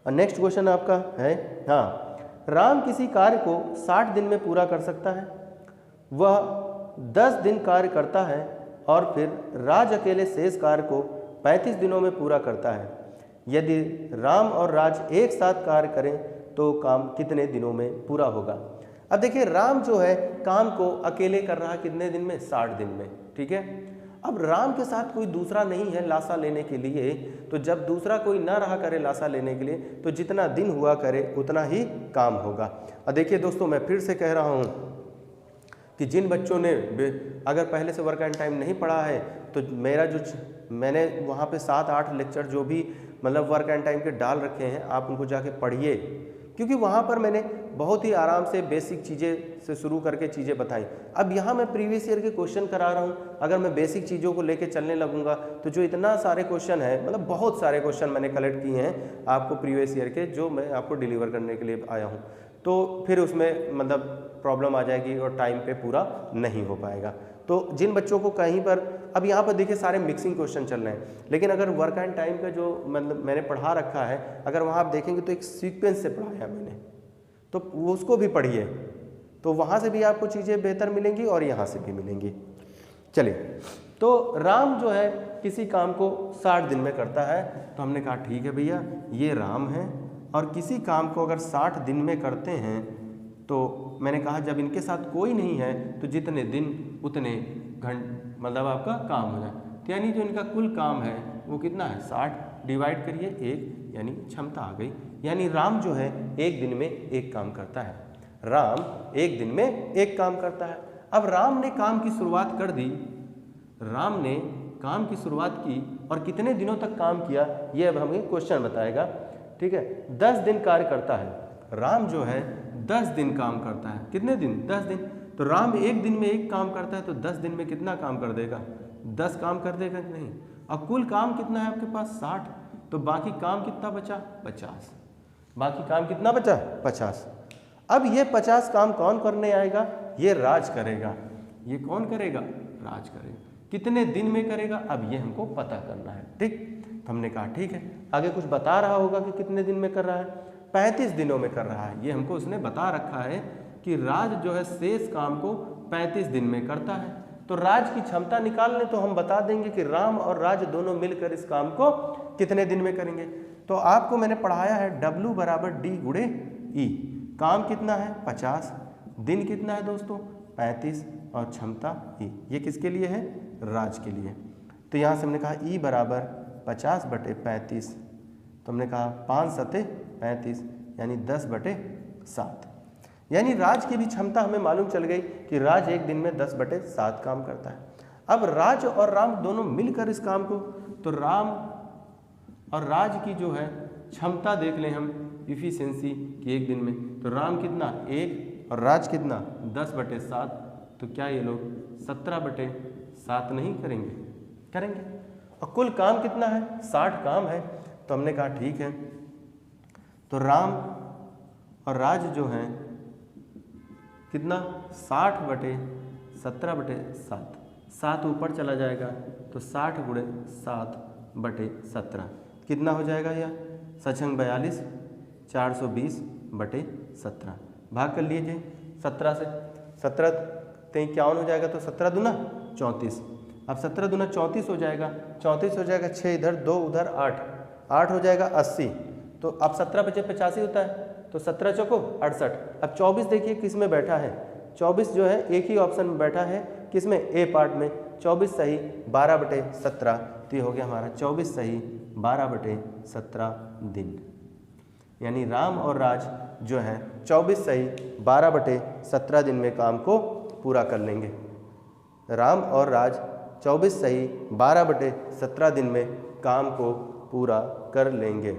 नेक्स्ट क्वेश्चन आपका है, हाँ, राम किसी कार्य को 60 दिन में पूरा कर सकता है, वह 10 दिन कार्य करता है और फिर राज अकेले शेष कार्य को 35 दिनों में पूरा करता है। यदि राम और राज एक साथ कार्य करें तो काम कितने दिनों में पूरा होगा? अब देखिए राम जो है काम को अकेले कर रहा है कितने दिन में? 60 दिन में। ठीक है, अब राम के साथ कोई दूसरा नहीं है लाशा लेने के लिए, तो जब दूसरा कोई ना रहा करे लाशा लेने के लिए तो जितना दिन हुआ करे उतना ही काम होगा। और देखिए दोस्तों मैं फिर से कह रहा हूँ कि जिन बच्चों ने अगर पहले से वर्क एंड टाइम नहीं पढ़ा है तो मेरा जो मैंने वहाँ पे 7-8 लेक्चर जो भी मतलब वर्क एंड टाइम के डाल रखे हैं आप उनको जाके पढ़िए, क्योंकि वहाँ पर मैंने बहुत ही आराम से बेसिक चीज़ें से शुरू करके चीज़ें बताई। अब यहाँ मैं प्रीवियस ईयर के क्वेश्चन करा रहा हूँ, अगर मैं बेसिक चीज़ों को लेके चलने लगूंगा तो जो इतना सारे क्वेश्चन है मतलब बहुत सारे क्वेश्चन मैंने कलेक्ट किए हैं आपको प्रीवियस ईयर के, जो मैं आपको डिलीवर करने के लिए आया हूँ, तो फिर उसमें मतलब प्रॉब्लम आ जाएगी और टाइम पे पूरा नहीं हो पाएगा। तो जिन बच्चों को कहीं पर अब यहाँ पर देखिए सारे मिक्सिंग क्वेश्चन चल रहे हैं, लेकिन अगर वर्क एंड टाइम का जो मतलब मैंने पढ़ा रखा है अगर वहाँ आप देखेंगे तो एक सीक्वेंस से पढ़ाया मैंने, तो उसको भी पढ़िए, तो वहाँ से भी आपको चीज़ें बेहतर मिलेंगी और यहाँ से भी मिलेंगी। चलिए, तो राम जो है किसी काम को 60 दिन में करता है, तो हमने कहा ठीक है भैया ये राम है और किसी काम को अगर 60 दिन में करते हैं तो मैंने कहा जब इनके साथ कोई नहीं है तो जितने दिन उतने घंटे मतलब आपका काम हो जाए। तो यानी जो इनका कुल काम है वो कितना है? 60 डिवाइड करिए 1, यानी क्षमता आ गई। यानी राम जो है एक दिन में एक काम करता है, राम एक दिन में एक काम करता है। अब राम ने काम की शुरुआत कर दी, राम ने काम की शुरुआत की और कितने दिनों तक काम किया, ये अब हमें क्वेश्चन बताएगा। ठीक है, 10 दिन कार्य करता है। राम जो है 10 दिन काम करता है। कितने दिन? 10 दिन। तो राम एक दिन में एक काम करता है तो 10 दिन में कितना काम कर देगा? 10 काम कर देगा कि नहीं? और कुल काम कितना है आपके पास? 60। तो बाकी काम कितना बचा? 50। बाकी काम कितना बचा? 50। अब ये 50 काम कौन करने आएगा? ये राज करेगा। ये कौन करेगा? राज करेगा। कितने दिन में करेगा? अब ये हमको पता करना है। ठीक, तो हमने कहा ठीक है। आगे कुछ बता रहा होगा कि कितने दिन में कर रहा है? 35 दिनों में कर रहा है। ये हमको उसने बता रखा है कि राज जो है शेष काम को 35 दिन में करता है। तो राज की क्षमता निकाल लें तो हम बता देंगे कि राम और राज दोनों मिलकर इस काम को कितने दिन में करेंगे। तो आपको मैंने पढ़ाया है W = D × E। काम कितना है? 50। दिन कितना है दोस्तों? 35। और क्षमता E। ये किसके लिए है? राज के लिए। तो यहाँ से हमने कहा E = 50/35। तो हमने कहा 5 × 7 = 35, यानी 10/7। यानी राज की भी क्षमता हमें मालूम चल गई कि राज एक दिन में 10/7 काम करता है। अब राज और राम दोनों मिलकर इस काम को, तो राम और राज की जो है क्षमता देख लें हम, इफिशिएंसी की एक दिन में। तो राम कितना? 1 और राज कितना? 10/7। तो क्या ये लोग 17/7 नहीं करेंगे? करेंगे। और कुल काम कितना है? 60 काम है। तो हमने कहा ठीक है। तो राम और राज जो हैं कितना? 60/17/7। 7 ऊपर चला जाएगा तो 60 × 7/17 कितना हो जाएगा? यह सचंग 42, 420/17 भाग कर लीजिए 17 से। 17 51 हो जाएगा तो 17 दूना 34। अब 17 दूना 34 हो जाएगा। 34 हो जाएगा, 6 इधर 2 उधर 8 हो जाएगा 80। तो अब 17 × 5 = 85 होता है। तो 17 चौको 68। अब 24 देखिए किस में बैठा है? 24 जो है एक ही ऑप्शन में बैठा है, किसमें? ए पार्ट में। 24 सही 12/17। तो ये हो गया हमारा 24 सही 12/17 दिन। यानी राम और राज जो है 24 सही 12/17 दिन में काम को पूरा कर लेंगे। राम और राज 24 सही 12/17 दिन में काम को पूरा कर लेंगे।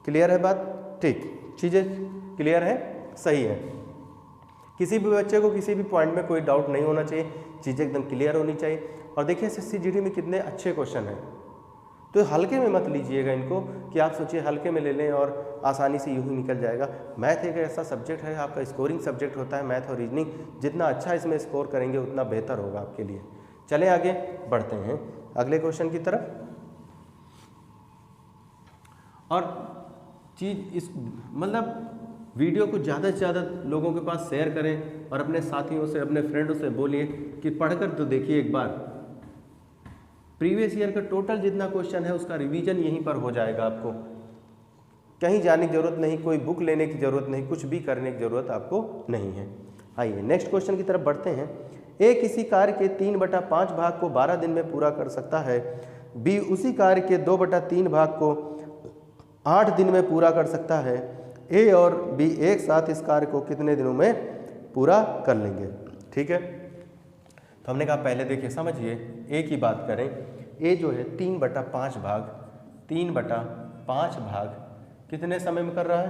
क्लियर है बात? ठीक, चीज़ें क्लियर है? सही है। किसी भी बच्चे को किसी भी पॉइंट में कोई डाउट नहीं होना चाहिए, चीज़ें एकदम क्लियर होनी चाहिए। और देखिए SSC GD में कितने अच्छे क्वेश्चन हैं। तो हल्के में मत लीजिएगा इनको कि आप सोचिए हल्के में ले लें और आसानी से यूँ ही निकल जाएगा। मैथ एक ऐसा सब्जेक्ट है, आपका स्कोरिंग सब्जेक्ट होता है मैथ और रीजनिंग। जितना अच्छा इसमें स्कोर करेंगे उतना बेहतर होगा आपके लिए। चलें आगे बढ़ते हैं अगले क्वेश्चन की तरफ। और चीज़ इस मतलब वीडियो को ज़्यादा से ज़्यादा लोगों के पास शेयर करें और अपने साथियों से, अपने फ्रेंडों से बोलिए कि पढ़कर तो देखिए एक बार। प्रीवियस ईयर का टोटल जितना क्वेश्चन है उसका रिवीजन यहीं पर हो जाएगा। आपको कहीं जाने की ज़रूरत नहीं, कोई बुक लेने की ज़रूरत नहीं, कुछ भी करने की ज़रूरत आपको नहीं है। आइए नेक्स्ट क्वेश्चन की तरफ बढ़ते हैं। ए किसी कार्य के 3/5 भाग को 12 दिन में पूरा कर सकता है। बी उसी कार्य के 2/3 भाग को 8 दिन में पूरा कर सकता है। ए और बी एक साथ इस कार्य को कितने दिनों में पूरा कर लेंगे? ठीक है, तो हमने कहा पहले देखिए समझिए, ए की बात करें। ए जो है 3/5 भाग, 3/5 भाग कितने समय में कर रहा है?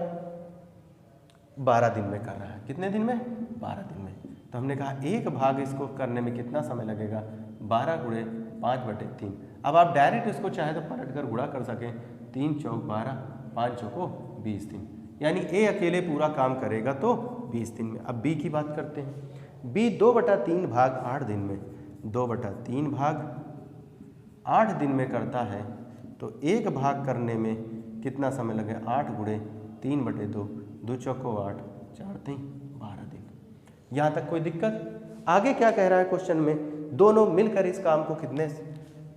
12 दिन में कर रहा है। कितने दिन में? 12 दिन में। तो हमने कहा एक भाग इसको करने में कितना समय लगेगा? 12 × 5/3। अब आप डायरेक्ट इसको चाहे तो पलट कर गुणा कर सकें। 3 चौक 12, 5 चौको 20 दिन। यानी ए अकेले पूरा काम करेगा तो 20 दिन में। अब बी की बात करते हैं। बी 2/3 भाग 8 दिन में, 2/3 भाग 8 दिन में करता है। तो एक भाग करने में कितना समय लगेगा? 8 × 3/2, 2 चौको 8, 4 3 12 दिन। यहाँ तक कोई दिक्कत? आगे क्या कह रहा है क्वेश्चन में? दोनों मिलकर इस काम को कितने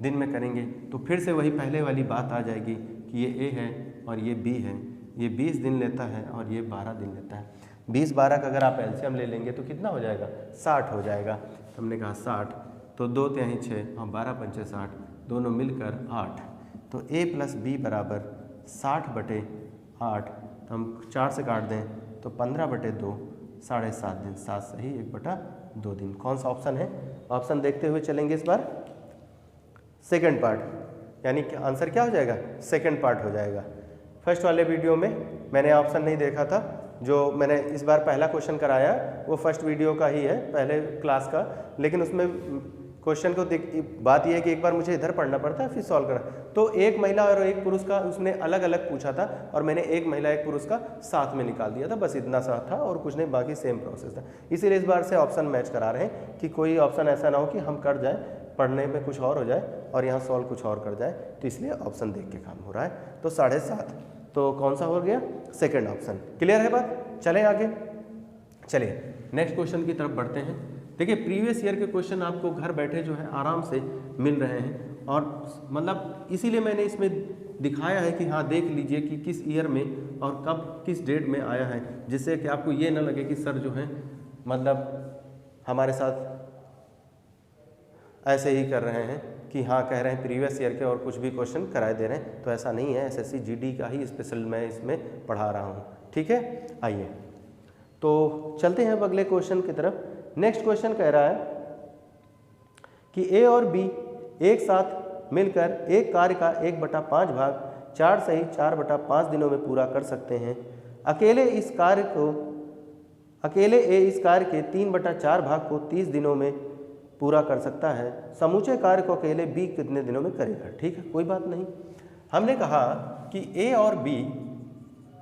दिन में करेंगे? तो फिर से वही पहले वाली बात आ जाएगी कि ये ए है और ये बी है। ये 20 दिन लेता है और ये 12 दिन लेता है। 20-12 का अगर आप एलसीएम ले लेंगे तो कितना हो जाएगा? 60 हो जाएगा। तो हमने कहा 60, तो 2 तिहाई 6 और 12 पंचे 60, दोनों मिलकर 8। तो a + b = 60/8। तो हम 4 से काट दें तो 15/2, 7.5 दिन। 7 सही 1/2 दिन। कौन सा ऑप्शन है? ऑप्शन देखते हुए चलेंगे इस बार। सेकंड पार्ट, यानी कि आंसर क्या हो जाएगा, सेकंड पार्ट हो जाएगा। फर्स्ट वाले वीडियो में मैंने ऑप्शन नहीं देखा था, जो मैंने इस बार पहला क्वेश्चन कराया वो फर्स्ट वीडियो का ही है, पहले क्लास का, लेकिन उसमें क्वेश्चन को बात यह है कि एक बार मुझे इधर पढ़ना पड़ता है फिर सॉल्व करना। तो एक महिला और एक पुरुष का उसने अलग अलग पूछा था और मैंने एक महिला एक पुरुष का साथ में निकाल दिया था, बस इतना सा था और कुछ नहीं, बाकी सेम प्रोसेस था। इसीलिए इस बार से ऑप्शन मैच करा रहे हैं कि कोई ऑप्शन ऐसा ना हो कि हम कर जाए, पढ़ने में कुछ और हो जाए और यहाँ सॉल्व कुछ और कर जाए, तो इसलिए ऑप्शन देख के काम हो रहा है। तो 7.5, तो कौन सा हो गया, सेकेंड ऑप्शन। क्लियर है बात, चलें आगे। चलिए नेक्स्ट क्वेश्चन की तरफ बढ़ते हैं। देखिए प्रीवियस ईयर के क्वेश्चन आपको घर बैठे जो है आराम से मिल रहे हैं, और मतलब इसीलिए मैंने इसमें दिखाया है कि हाँ देख लीजिए कि किस ईयर में और कब किस डेट में आया है, जिससे कि आपको ये ना लगे कि सर जो है मतलब हमारे साथ ऐसे ही कर रहे हैं कि हाँ कह रहे हैं प्रीवियस ईयर के और कुछ भी क्वेश्चन कराए दे रहे हैं, तो ऐसा नहीं है। एसएससी जीडी का ही स्पेशल मैं इसमें पढ़ा रहा हूँ, ठीक है। आइए तो चलते हैं अब अगले क्वेश्चन की तरफ। नेक्स्ट क्वेश्चन कह रहा है कि ए और बी एक साथ मिलकर एक कार्य का 1/5 भाग 4 सही 4/5 दिनों में पूरा कर सकते हैं। अकेले ए इस कार्य के 3/4 भाग को 30 दिनों में पूरा कर सकता है। समूचे कार्य को अकेले बी कितने दिनों में करेगा। ठीक है, कोई बात नहीं। हमने कहा कि ए और बी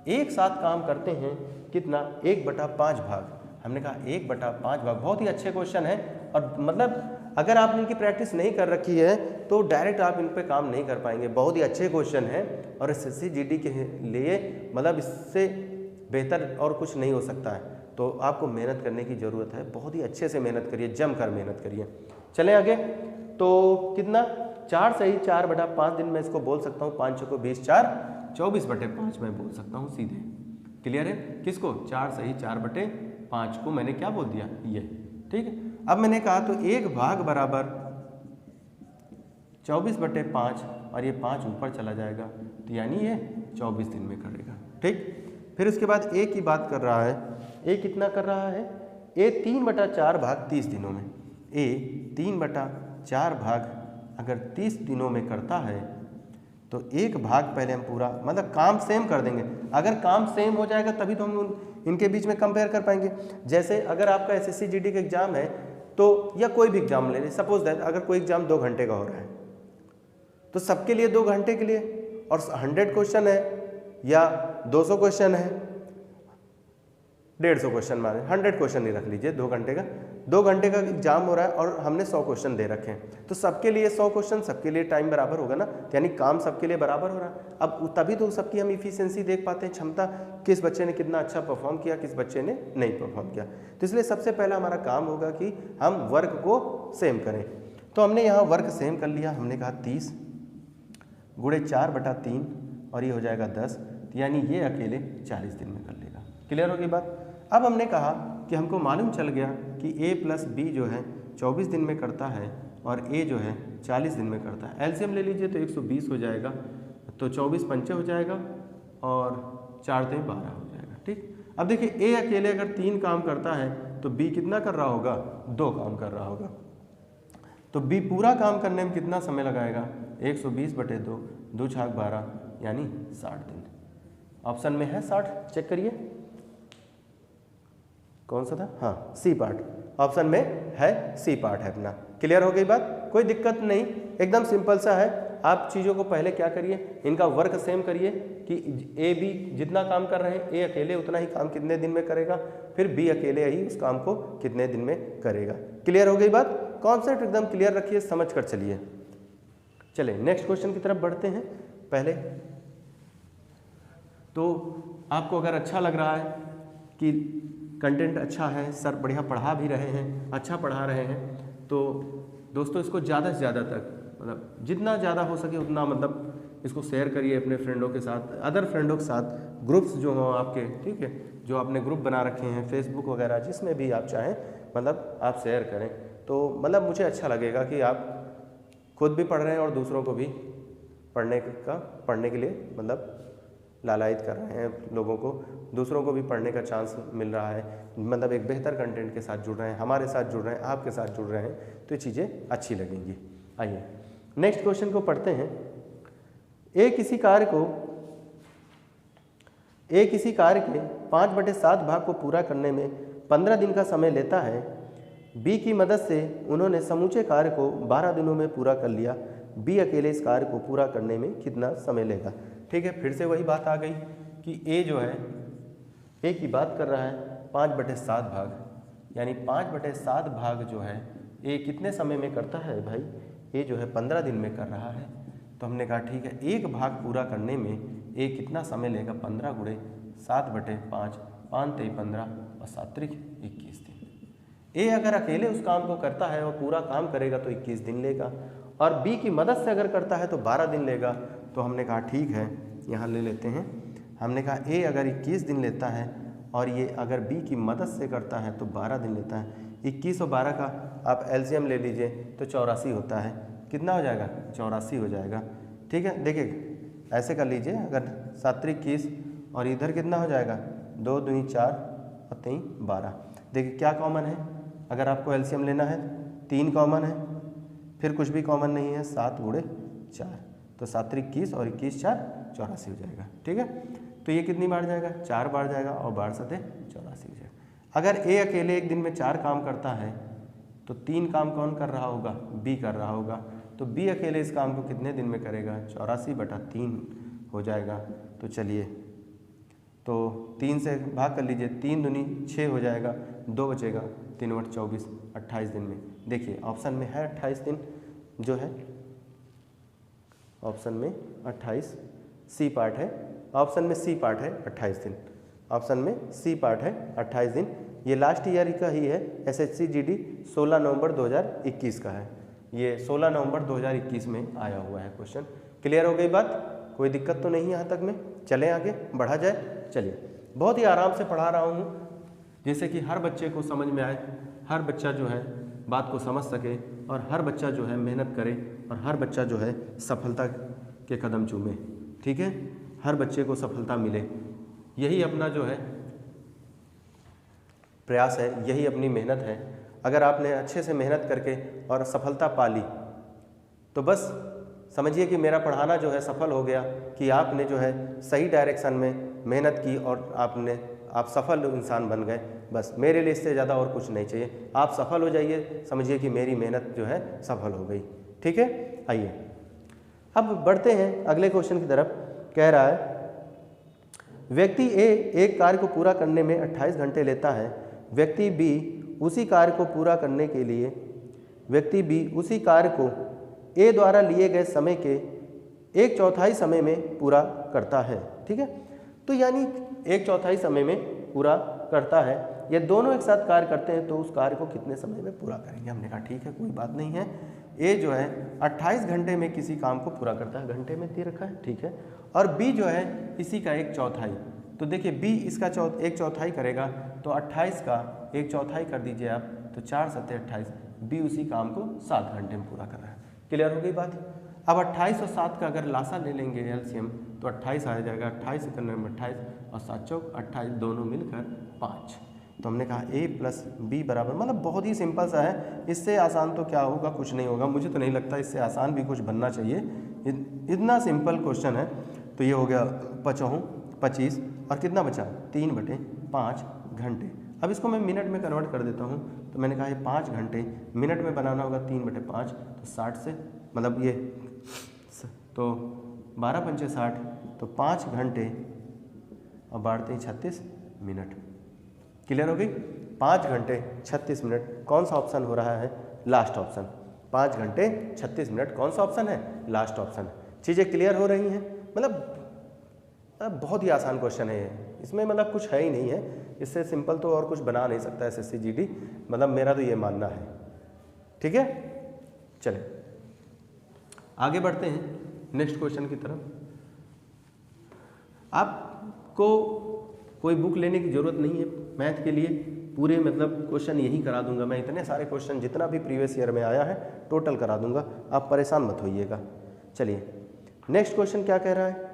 एक साथ काम करते हैं, कितना, 1/5 भाग। हमने कहा 1/5 भाग, बहुत ही अच्छे क्वेश्चन है। और मतलब अगर आपने इनकी प्रैक्टिस नहीं कर रखी है तो डायरेक्ट आप इन पे काम नहीं कर पाएंगे। बहुत ही अच्छे क्वेश्चन है और एसएससी जीडी के लिए मतलब इससे बेहतर और कुछ नहीं हो सकता है। तो आपको मेहनत करने की ज़रूरत है, बहुत ही अच्छे से मेहनत करिए, जम कर मेहनत करिए। चलें आगे। तो कितना, 4 सही 4/5 दिन में इसको बोल सकता हूँ, 5 चौको 20, 4 24/5 में बोल सकता हूँ सीधे। क्लियर है, किसको, 4 सही 4/5 को मैंने क्या बोल दिया, ये। ठीक है, अब मैंने कहा तो 1 भाग बराबर 24/5 और ये 5 ऊपर चला जाएगा, तो यानी ये 24 दिन में करेगा। ठीक, फिर उसके बाद ए की बात कर रहा है। ए कितना कर रहा है, ए 3/4 भाग 30 दिनों में। ए 3/4 भाग अगर 30 दिनों में करता है तो 1 भाग पहले हम पूरा मतलब काम सेम कर देंगे। अगर काम सेम हो जाएगा तभी तो हम इनके बीच में कंपेयर कर पाएंगे। जैसे अगर आपका एसएससी जीडी का एग्जाम है तो, या कोई भी एग्जाम ले लें, सपोज दैट अगर कोई एग्जाम 2 घंटे का हो रहा है तो सबके लिए 2 घंटे के लिए, और 100 क्वेश्चन है या 200 क्वेश्चन है, 150 क्वेश्चन माने 100 क्वेश्चन ही रख लीजिए, 2 घंटे का 2 घंटे का एग्जाम हो रहा है और हमने 100 क्वेश्चन दे रखे हैं, तो सबके लिए 100 क्वेश्चन, सबके लिए टाइम बराबर होगा ना, यानी काम सबके लिए बराबर हो रहा है। अब तभी तो सबकी हम इफिशियंसी देख पाते हैं, क्षमता, किस बच्चे ने कितना अच्छा परफॉर्म किया, किस बच्चे ने नहीं परफॉर्म किया। तो इसलिए सबसे पहला हमारा काम होगा कि हम वर्क को सेम करें। तो हमने यहाँ वर्क सेम कर लिया, हमने कहा 30 गुणे 4/3 और ये हो जाएगा 10, यानी ये अकेले 40 दिन में कर लेगा। क्लियर होगी बात। अब हमने कहा कि हमको मालूम चल गया कि a प्लस बी जो है 24 दिन में करता है और a जो है 40 दिन में करता है। एलसीएम ले लीजिए तो 120 हो जाएगा, तो 24 पंचे हो जाएगा और 4 3 12 हो जाएगा। ठीक, अब देखिए a अकेले अगर 3 काम करता है तो b कितना कर रहा होगा, 2 काम कर रहा होगा। तो b पूरा काम करने में कितना समय लगाएगा, 120/2, 2 छाक 12 यानी 60 दिन। ऑप्शन में है 60, चेक करिए कौन सा था, हाँ सी पार्ट, ऑप्शन में है सी पार्ट है अपना। क्लियर हो गई बात, कोई दिक्कत नहीं, एकदम सिंपल सा है। आप चीज़ों को पहले क्या करिए, इनका वर्क सेम करिए कि ए बी जितना काम कर रहे हैं ए अकेले उतना ही काम कितने दिन में करेगा, फिर बी अकेले ही उस काम को कितने दिन में करेगा। क्लियर हो गई बात, कॉन्सेप्ट एकदम क्लियर रखिए, समझ कर चलिए। चलिए नेक्स्ट क्वेश्चन की तरफ बढ़ते हैं। पहले तो आपको अगर अच्छा लग रहा है कि कंटेंट अच्छा है, सर बढ़िया पढ़ा भी रहे हैं, अच्छा पढ़ा रहे हैं, तो दोस्तों इसको ज़्यादा से ज़्यादा तक मतलब जितना ज़्यादा हो सके उतना मतलब इसको शेयर करिए अपने फ्रेंडों के साथ, अदर फ्रेंडों के साथ, ग्रुप्स जो हों आपके, ठीक है, जो आपने ग्रुप बना रखे हैं फेसबुक वगैरह, जिसमें भी आप चाहें मतलब आप शेयर करें, तो मतलब मुझे अच्छा लगेगा कि आप खुद भी पढ़ रहे हैं और दूसरों को भी पढ़ने के लिए मतलब लालायित कर रहे हैं, लोगों को, दूसरों को भी पढ़ने का चांस मिल रहा है, मतलब एक बेहतर कंटेंट के साथ जुड़ रहे हैं, हमारे साथ जुड़ रहे हैं, आपके साथ जुड़ रहे हैं, तो ये चीज़ें अच्छी लगेंगी। आइए नेक्स्ट क्वेश्चन को पढ़ते हैं। ए किसी कार्य के 5/7 भाग को पूरा करने में 15 दिन का समय लेता है। बी की मदद से उन्होंने समूचे कार्य को 12 दिनों में पूरा कर लिया। बी अकेले इस कार्य को पूरा करने में कितना समय लेगा? ठीक है, फिर से वही बात आ गई कि ए जो है, ए की बात कर रहा है 5/7 भाग, यानी 5/7 भाग जो है ए कितने समय में करता है भाई? ए जो है 15 दिन में कर रहा है। तो हमने कहा ठीक है, एक भाग पूरा करने में ए कितना समय लेगा? 15 × 7/5, 5 × 15 और 7 × 21 दिन। ए अगर अकेले उस काम को करता है और पूरा काम करेगा तो 21 दिन लेगा, और बी की मदद से अगर करता है तो 12 दिन लेगा। तो हमने कहा ठीक है, यहाँ ले लेते हैं। हमने कहा ए अगर 21 दिन लेता है और ये अगर बी की मदद से करता है तो 12 दिन लेता है। 21 और 12 का आप एलसीएम ले लीजिए तो 84 होता है। कितना हो जाएगा? 84 हो जाएगा। ठीक है, देखिए ऐसे कर लीजिए, अगर 7 × 21 और इधर कितना हो जाएगा? 2 × 2 = 4 और 3 × 12। देखिए क्या कॉमन है? अगर आपको एलसीएम लेना है 3 कॉमन है, फिर कुछ भी कॉमन नहीं है, 7 × 4, तो 7 × 21 और 21 × 4 = 84 हो जाएगा। ठीक है, तो ये कितनी बार जाएगा? 4 बार जाएगा और बार 7 = 84 हो जाएगा। अगर ए अकेले एक दिन में 4 काम करता है तो 3 काम कौन कर रहा होगा? बी कर रहा होगा। तो बी अकेले इस काम को कितने दिन में करेगा? 84/3 हो जाएगा। तो चलिए, तो 3 से भाग कर लीजिए, 3 दूनी 6 हो जाएगा, 2 बचेगा, 3 × 8 = 24, 28 दिन में। देखिए ऑप्शन में है 28 दिन जो है, ऑप्शन में 28 सी पार्ट है, ऑप्शन में सी पार्ट है 28 दिन, ऑप्शन में सी पार्ट है 28 दिन। ये लास्ट ईयर का ही है, एसएससी जीडी 16 नवंबर 2021 का है। ये 16 नवंबर 2021 में आया हुआ है क्वेश्चन। क्लियर हो गई बात? कोई दिक्कत तो नहीं यहाँ तक में? चलें आगे बढ़ा जाए। चलिए, बहुत ही आराम से पढ़ा रहा हूँ जैसे कि हर बच्चे को समझ में आए, हर बच्चा जो है बात को समझ सके और हर बच्चा जो है मेहनत करे और हर बच्चा जो है सफलता के कदम चूमे। ठीक है, हर बच्चे को सफलता मिले, यही अपना जो है प्रयास है, यही अपनी मेहनत है। अगर आपने अच्छे से मेहनत करके और सफलता पा ली तो बस समझिए कि मेरा पढ़ाना जो है सफल हो गया, कि आपने जो है सही डायरेक्शन में मेहनत की और आप सफल इंसान बन गए। बस मेरे लिए इससे ज़्यादा और कुछ नहीं चाहिए। आप सफल हो जाइए, समझिए कि मेरी मेहनत जो है सफल हो गई। ठीक है, आइए अब बढ़ते हैं अगले क्वेश्चन की तरफ। कह रहा है व्यक्ति ए एक कार्य को पूरा करने में 28 घंटे लेता है। व्यक्ति बी उसी कार्य को पूरा करने के लिए उसी कार्य को ए द्वारा लिए गए समय के 1/4 समय में पूरा करता है। ठीक है, तो यानी 1/4 समय में पूरा करता है। ये दोनों एक साथ कार्य करते हैं तो उस कार्य को कितने समय में पूरा करेंगे? हमने कहा ठीक है, कोई बात नहीं है। ए जो है 28 घंटे में किसी काम को पूरा करता है, घंटे में दे रखा है, ठीक है। और बी जो है इसी का 1/4। तो देखिए बी इसका 1/4 करेगा, तो 28 का 1/4 कर दीजिए आप, तो 4 × 7 = 28। बी उसी काम को 7 घंटे में पूरा कर रहा है। क्लियर हो गई बात? अब 28 और 7 का अगर लासा ले लेंगे एलसीएम तो 28 आ जाएगा। 28 × 28 और 7 × 4 = 28, दोनों मिलकर 5। तो हमने कहा a + b बराबर, मतलब बहुत ही सिंपल सा है। इससे आसान तो क्या होगा? कुछ नहीं होगा। मुझे तो नहीं लगता इससे आसान भी कुछ बनना चाहिए, इतना सिंपल क्वेश्चन है। तो ये हो गया 25 और कितना बचा? 3/5 घंटे। अब इसको मैं मिनट में कन्वर्ट कर देता हूँ। तो मैंने कहा ये 5 घंटे मिनट में बनाना होगा, 3/5 तो 60 से, मतलब ये तो 12 × 5 = 60, तो 5 घंटे और बाढ़ते ही 36 मिनट। क्लियर हो गई? 5 घंटे 36 मिनट। कौन सा ऑप्शन हो रहा है? Last option. 5 घंटे 36 मिनट कौन सा ऑप्शन है? Last option. चीज़ें क्लियर हो रही हैं? मतलब बहुत ही आसान क्वेश्चन है ये, इसमें मतलब कुछ है ही नहीं है। इससे सिंपल तो और कुछ बना नहीं सकता एसएससी जीडी, मतलब मेरा तो ये मानना है। ठीक है, चलें आगे बढ़ते हैं नेक्स्ट क्वेश्चन की तरफ। आपको कोई बुक लेने की ज़रूरत नहीं है मैथ के लिए, पूरे मतलब क्वेश्चन यही करा दूंगा मैं। इतने सारे क्वेश्चन जितना भी प्रीवियस ईयर में आया है टोटल करा दूंगा, आप परेशान मत होइएगा। चलिए नेक्स्ट क्वेश्चन क्या कह रहा है?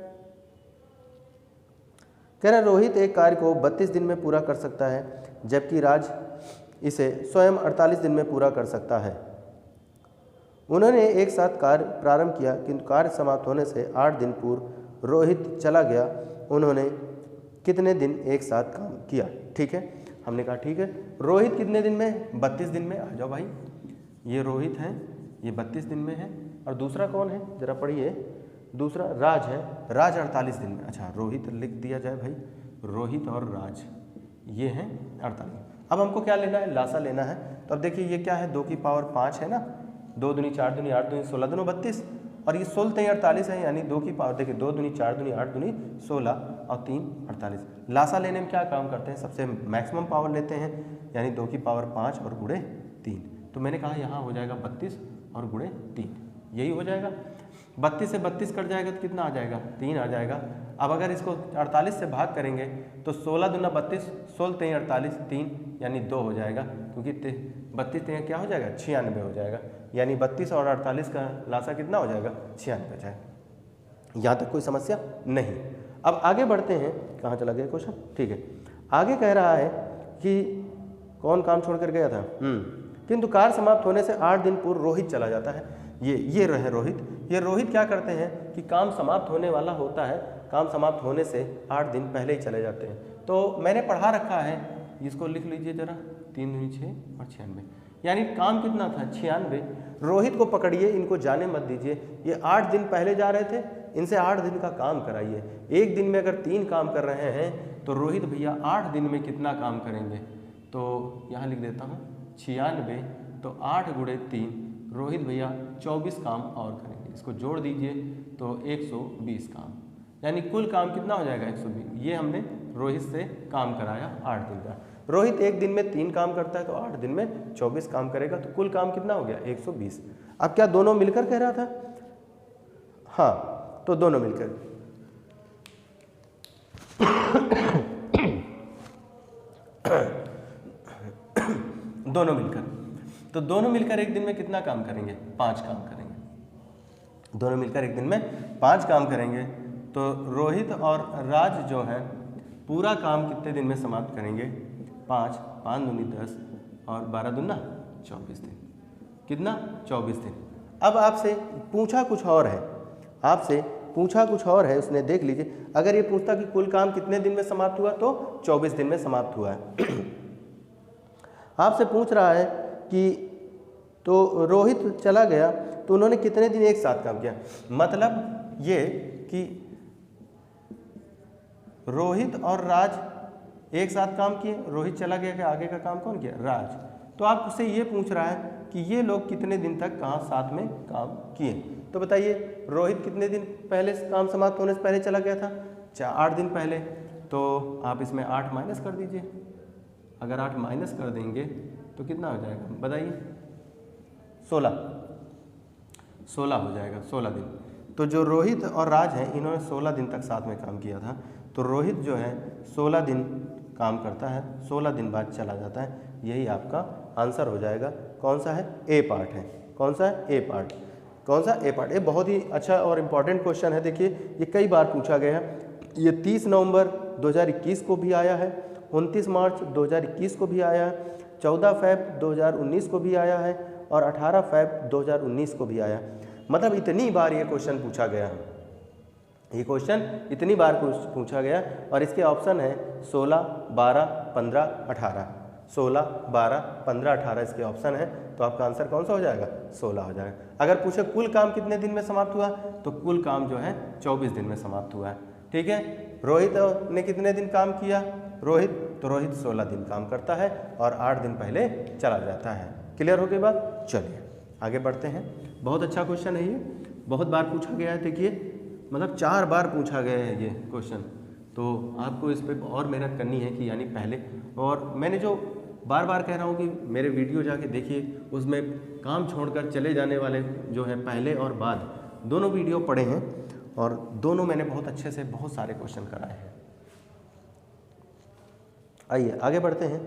कह रहा है रोहित एक कार्य को 32 दिन में पूरा कर सकता है, जबकि राज इसे स्वयं 48 दिन में पूरा कर सकता है। उन्होंने एक साथ कार्य प्रारंभ किया, किंतु कार्य समाप्त होने से 8 दिन पूर्व रोहित चला गया। उन्होंने कितने दिन एक साथ काम किया? ठीक है, हमने कहा ठीक है। रोहित कितने दिन में? 32 दिन में। आ जाओ भाई, ये रोहित है, ये 32 दिन में है। और दूसरा कौन है, जरा पढ़िए। दूसरा राज है, राज 48 दिन में। अच्छा, रोहित लिख दिया जाए भाई, रोहित और राज ये हैं 48। अब हमको क्या लेना है? लासा लेना है। तो अब देखिए ये क्या है, 2 की पावर 5 है ना, 2 दूनी 4 दूनी 8 दूनी 16 दूनी 32, और ये 16 3 48 है, यानी 2 की पावर देखिए 2 दूनी 4 दूनी 8 दूनी 16 और 3 48। लासा लेने में क्या काम करते हैं? सबसे मैक्सिमम पावर लेते हैं, यानी 2 की पावर 5 और गुणे 3। तो मैंने कहा यहाँ हो जाएगा 32 और गुणे 3, यही हो जाएगा। 32 से 32 कट जाएगा तो कितना आ जाएगा? 3 आ जाएगा। अब अगर इसको 48 से भाग करेंगे तो 16 दूना 32, 16 3 48, 3 यानी 2 हो जाएगा, क्योंकि 32 3 क्या हो जाएगा? 96 हो जाएगा। यानी 32 और 48 का लासा कितना हो जाएगा? 96 हो जाएगा। यहाँ तक कोई समस्या नहीं। अब आगे बढ़ते हैं। कहाँ चला गया क्वेश्चन? ठीक है, आगे कह रहा है कि कौन काम छोड़ कर गया था? किंतु कार्य समाप्त होने से 8 दिन पूर्व रोहित चला जाता है। ये रहे रोहित। ये रोहित क्या करते हैं कि काम समाप्त होने वाला होता है, काम समाप्त होने से 8 दिन पहले ही चले जाते हैं। तो मैंने पढ़ा रखा है, इसको लिख लीजिए जरा, 3 दूनी 6 और 96, यानी काम कितना था? 96। रोहित को पकड़िए, इनको जाने मत दीजिए। ये 8 दिन पहले जा रहे थे, इनसे 8 दिन का काम कराइए। एक दिन में अगर 3 काम कर रहे हैं तो रोहित भैया 8 दिन में कितना काम करेंगे? तो यहाँ लिख देता हूँ 96, तो 8 गुणे 3, रोहित भैया 24 काम और करेंगे। इसको जोड़ दीजिए तो 120 काम, यानी कुल काम कितना हो जाएगा? 120। ये हमने रोहित से काम कराया 8 दिन का। रोहित एक दिन में 3 काम करता है तो 8 दिन में 24 काम करेगा, तो कुल काम कितना हो गया? 120। अब क्या दोनों मिलकर कह रहा था? हाँ, तो दोनों मिलकर दोनों मिलकर, तो दोनों मिलकर एक दिन में कितना काम करेंगे? 5 काम करेंगे। दोनों मिलकर एक दिन में 5 काम करेंगे। तो रोहित और राज जो है पूरा काम कितने दिन में समाप्त करेंगे? 5 5 दूनी 10 और 12 दूना 24 दिन। कितना? 24 दिन। अब आपसे पूछा कुछ और है, आपसे पूछा कुछ और है, उसने देख लीजिए। अगर ये पूछता कि कुल काम कितने दिन में समाप्त हुआ, तो 24 दिन में समाप्त हुआ है। आपसे पूछ रहा है कि तो रोहित चला गया तो उन्होंने कितने दिन एक साथ काम किया? मतलब ये कि रोहित और राज एक साथ काम किए। रोहित चला गया कि आगे का काम कौन किया? राज। तो आप उससे ये पूछ रहा है कि ये लोग कितने दिन तक कहाँ साथ में काम किए। तो बताइए, रोहित कितने दिन पहले काम समाप्त होने से पहले चला गया था? 8 दिन पहले। तो आप इसमें 8 माइनस कर दीजिए। अगर 8 माइनस कर देंगे तो कितना हो जाएगा? बताइए। 16 हो जाएगा, 16 दिन। तो जो रोहित और राज हैं, इन्होंने 16 दिन तक साथ में काम किया था। तो रोहित जो है 16 दिन काम करता है, 16 दिन बाद चला जाता है। यही आपका आंसर हो जाएगा। कौन सा है? ए पार्ट है। कौन सा है? ए पार्ट। कौन सा? ए पार्ट। ये बहुत ही अच्छा और इम्पॉर्टेंट क्वेश्चन है। देखिए, ये कई बार पूछा गया है। ये 30 नवंबर 2021 को भी आया है, 29 मार्च 2021 को भी आया है, 14 फरवरी 2019 को भी आया है और 18 फरवरी 2019 को भी आया। मतलब इतनी बार ये क्वेश्चन पूछा गया है। ये क्वेश्चन इतनी बार पूछा गया और इसके ऑप्शन है 16, 12, 15, 18। 16, 12, 15, 18 इसके ऑप्शन है। तो आपका आंसर कौन सा हो जाएगा? 16 हो जाएगा। अगर पूछे कुल काम कितने दिन में समाप्त हुआ, तो कुल काम जो है 24 दिन में समाप्त हुआ है। ठीक है। रोहित ने कितने दिन काम किया? रोहित 16 दिन काम करता है और 8 दिन पहले चला जाता है। क्लियर हो गई बात? चलिए आगे बढ़ते हैं। बहुत अच्छा क्वेश्चन है ये, बहुत बार पूछा गया है। देखिए, मतलब 4 बार पूछा गया है ये क्वेश्चन। तो आपको इस पर और मेहनत करनी है कि यानी पहले, और मैंने जो बार बार कह रहा हूँ कि मेरे वीडियो जाके देखिए, उसमें काम छोड़कर चले जाने वाले जो है पहले और बाद दोनों वीडियो पढ़े हैं और दोनों मैंने बहुत अच्छे से बहुत सारे क्वेश्चन कराए हैं। आइए आगे बढ़ते हैं।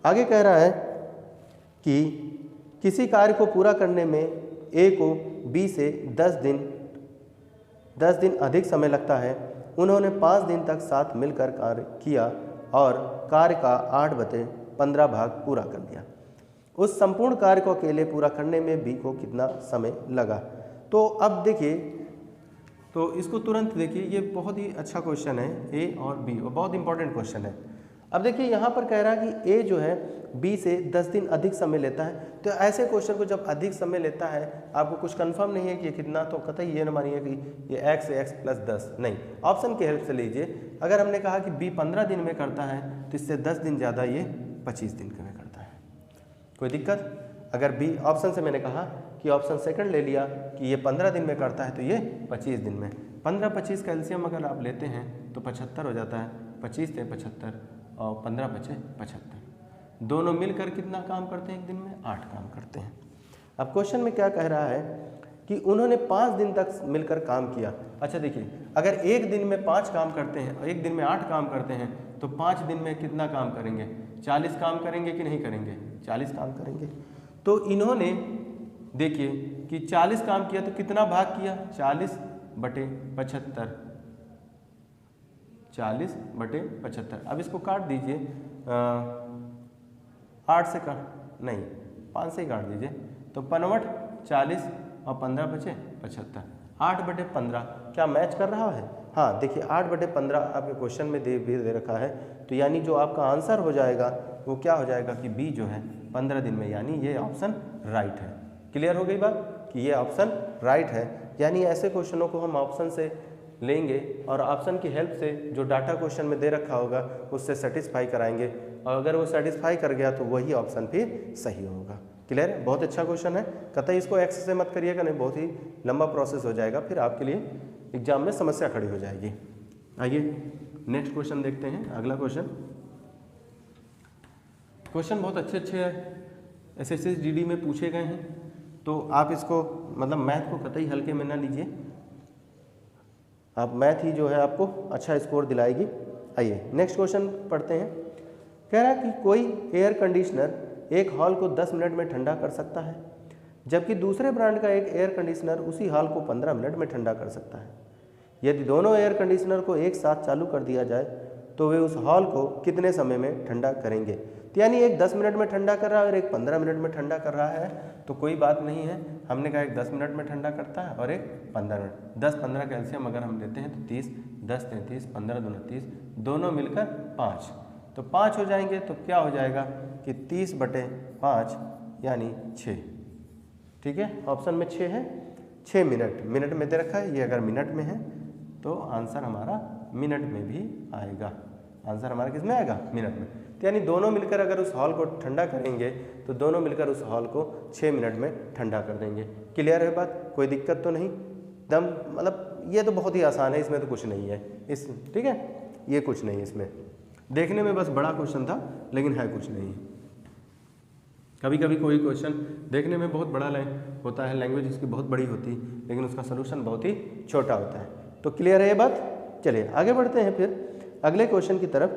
आगे कह रहा है कि किसी कार्य को पूरा करने में ए को बी से 10 दिन अधिक समय लगता है। उन्होंने 5 दिन तक साथ मिलकर कार्य किया और कार्य का 8/15 भाग पूरा कर दिया। उस संपूर्ण कार्य को अकेले पूरा करने में बी को कितना समय लगा। तो अब देखिए, तो इसको तुरंत देखिए, ये बहुत ही अच्छा क्वेश्चन है, ए और बी, और बहुत इंपॉर्टेंट क्वेश्चन है। अब देखिए यहाँ पर कह रहा है कि ए जो है बी से 10 दिन अधिक समय लेता है। तो ऐसे क्वेश्चन को जब अधिक समय लेता है, आपको कुछ कंफर्म नहीं है कि ये कितना, तो कतई ये ना मानिए कि ये x प्लस 10, नहीं, ऑप्शन की हेल्प से लीजिए। अगर हमने कहा कि बी 15 दिन में करता है तो इससे 10 दिन ज़्यादा ये 25 दिन में करता है। कोई दिक्कत? अगर बी ऑप्शन से मैंने कहा कि ऑप्शन सेकंड ले लिया कि ये 15 दिन में करता है तो ये 25 दिन में, 15-25 का एलसीएम अगर आप लेते हैं तो 75 हो जाता है, 25 से 75 और 15 बचे 75। दोनों मिलकर कितना काम करते हैं एक दिन में? 8 काम करते हैं। अब क्वेश्चन में क्या कह रहा है कि उन्होंने 5 दिन तक मिलकर काम किया। अच्छा देखिए, अगर एक दिन में 5 काम करते हैं और एक दिन में 8 काम करते हैं तो 5 दिन में कितना काम करेंगे? 40 काम करेंगे कि नहीं करेंगे? 40 काम करेंगे। तो इन्होंने देखिए कि 40 काम किया तो कितना भाग किया? 40/75, 40/75। अब इसको काट दीजिए, 8 से काट, नहीं 5 से ही काट दीजिए, तो 5 40 और 15 बचे 75। 8/15 क्या मैच कर रहा है? हाँ देखिए, 8/15 आपके क्वेश्चन में दे रखा है, तो यानी जो आपका आंसर हो जाएगा वो क्या हो जाएगा कि बी जो है 15 दिन में, यानी ये ऑप्शन राइट है। क्लियर हो गई बात कि ये ऑप्शन राइट है। यानी ऐसे क्वेश्चनों को हम ऑप्शन से लेंगे और ऑप्शन की हेल्प से जो डाटा क्वेश्चन में दे रखा होगा उससे सेटिस्फाई कराएंगे, और अगर वो सेटिस्फाई कर गया तो वही ऑप्शन फिर सही होगा। क्लियर है? बहुत अच्छा क्वेश्चन है, कतई इसको एक्स से मत करिएगा, नहीं बहुत ही लंबा प्रोसेस हो जाएगा, फिर आपके लिए एग्जाम में समस्या खड़ी हो जाएगी। आइए नेक्स्ट क्वेश्चन देखते हैं। अगला क्वेश्चन बहुत अच्छे SSSGD में पूछे गए हैं, तो आप इसको मतलब मैथ को कतई हल्के में ना लीजिए, आप मैथ ही जो है आपको अच्छा स्कोर दिलाएगी। आइए नेक्स्ट क्वेश्चन पढ़ते हैं। कह रहा है कि कोई एयर कंडीशनर एक हॉल को 10 मिनट में ठंडा कर सकता है, जबकि दूसरे ब्रांड का एक एयर कंडीशनर उसी हॉल को 15 मिनट में ठंडा कर सकता है। यदि दोनों एयर कंडीशनर को एक साथ चालू कर दिया जाए तो वे उस हॉल को कितने समय में ठंडा करेंगे? तो यानी एक 10 मिनट में ठंडा कर रहा है और एक 15 मिनट में ठंडा कर रहा है, तो कोई बात नहीं है। हमने कहा एक 10 मिनट में ठंडा करता है और एक 15 मिनट। 10-15 का एलसीएम अगर हम लेते हैं तो 30, 10 33, 15 दूना 30, दोनों मिलकर 5, तो 5 हो जाएंगे। तो क्या हो जाएगा कि 30/5 यानी 6। ठीक है, ऑप्शन में 6 है। 6 मिनट में दे रखा है, ये अगर मिनट में है तो आंसर हमारा मिनट में भी आएगा। आंसर हमारा किस में आएगा? मिनट में। तो यानी दोनों मिलकर अगर उस हॉल को ठंडा करेंगे तो दोनों मिलकर उस हॉल को 6 मिनट में ठंडा कर देंगे। क्लियर है बात? कोई दिक्कत तो नहीं? दम मतलब ये तो बहुत ही आसान है, इसमें तो कुछ नहीं है इस, ठीक है, ये कुछ नहीं है इसमें। देखने में बस बड़ा क्वेश्चन था लेकिन है कुछ नहीं। कभी कभी कोई क्वेश्चन देखने में बहुत बड़ा होता है, लैंग्वेज उसकी बहुत बड़ी होती है, लेकिन उसका सलूशन बहुत ही छोटा होता है। तो क्लियर है ये बात? चलिए आगे बढ़ते हैं फिर अगले क्वेश्चन की तरफ।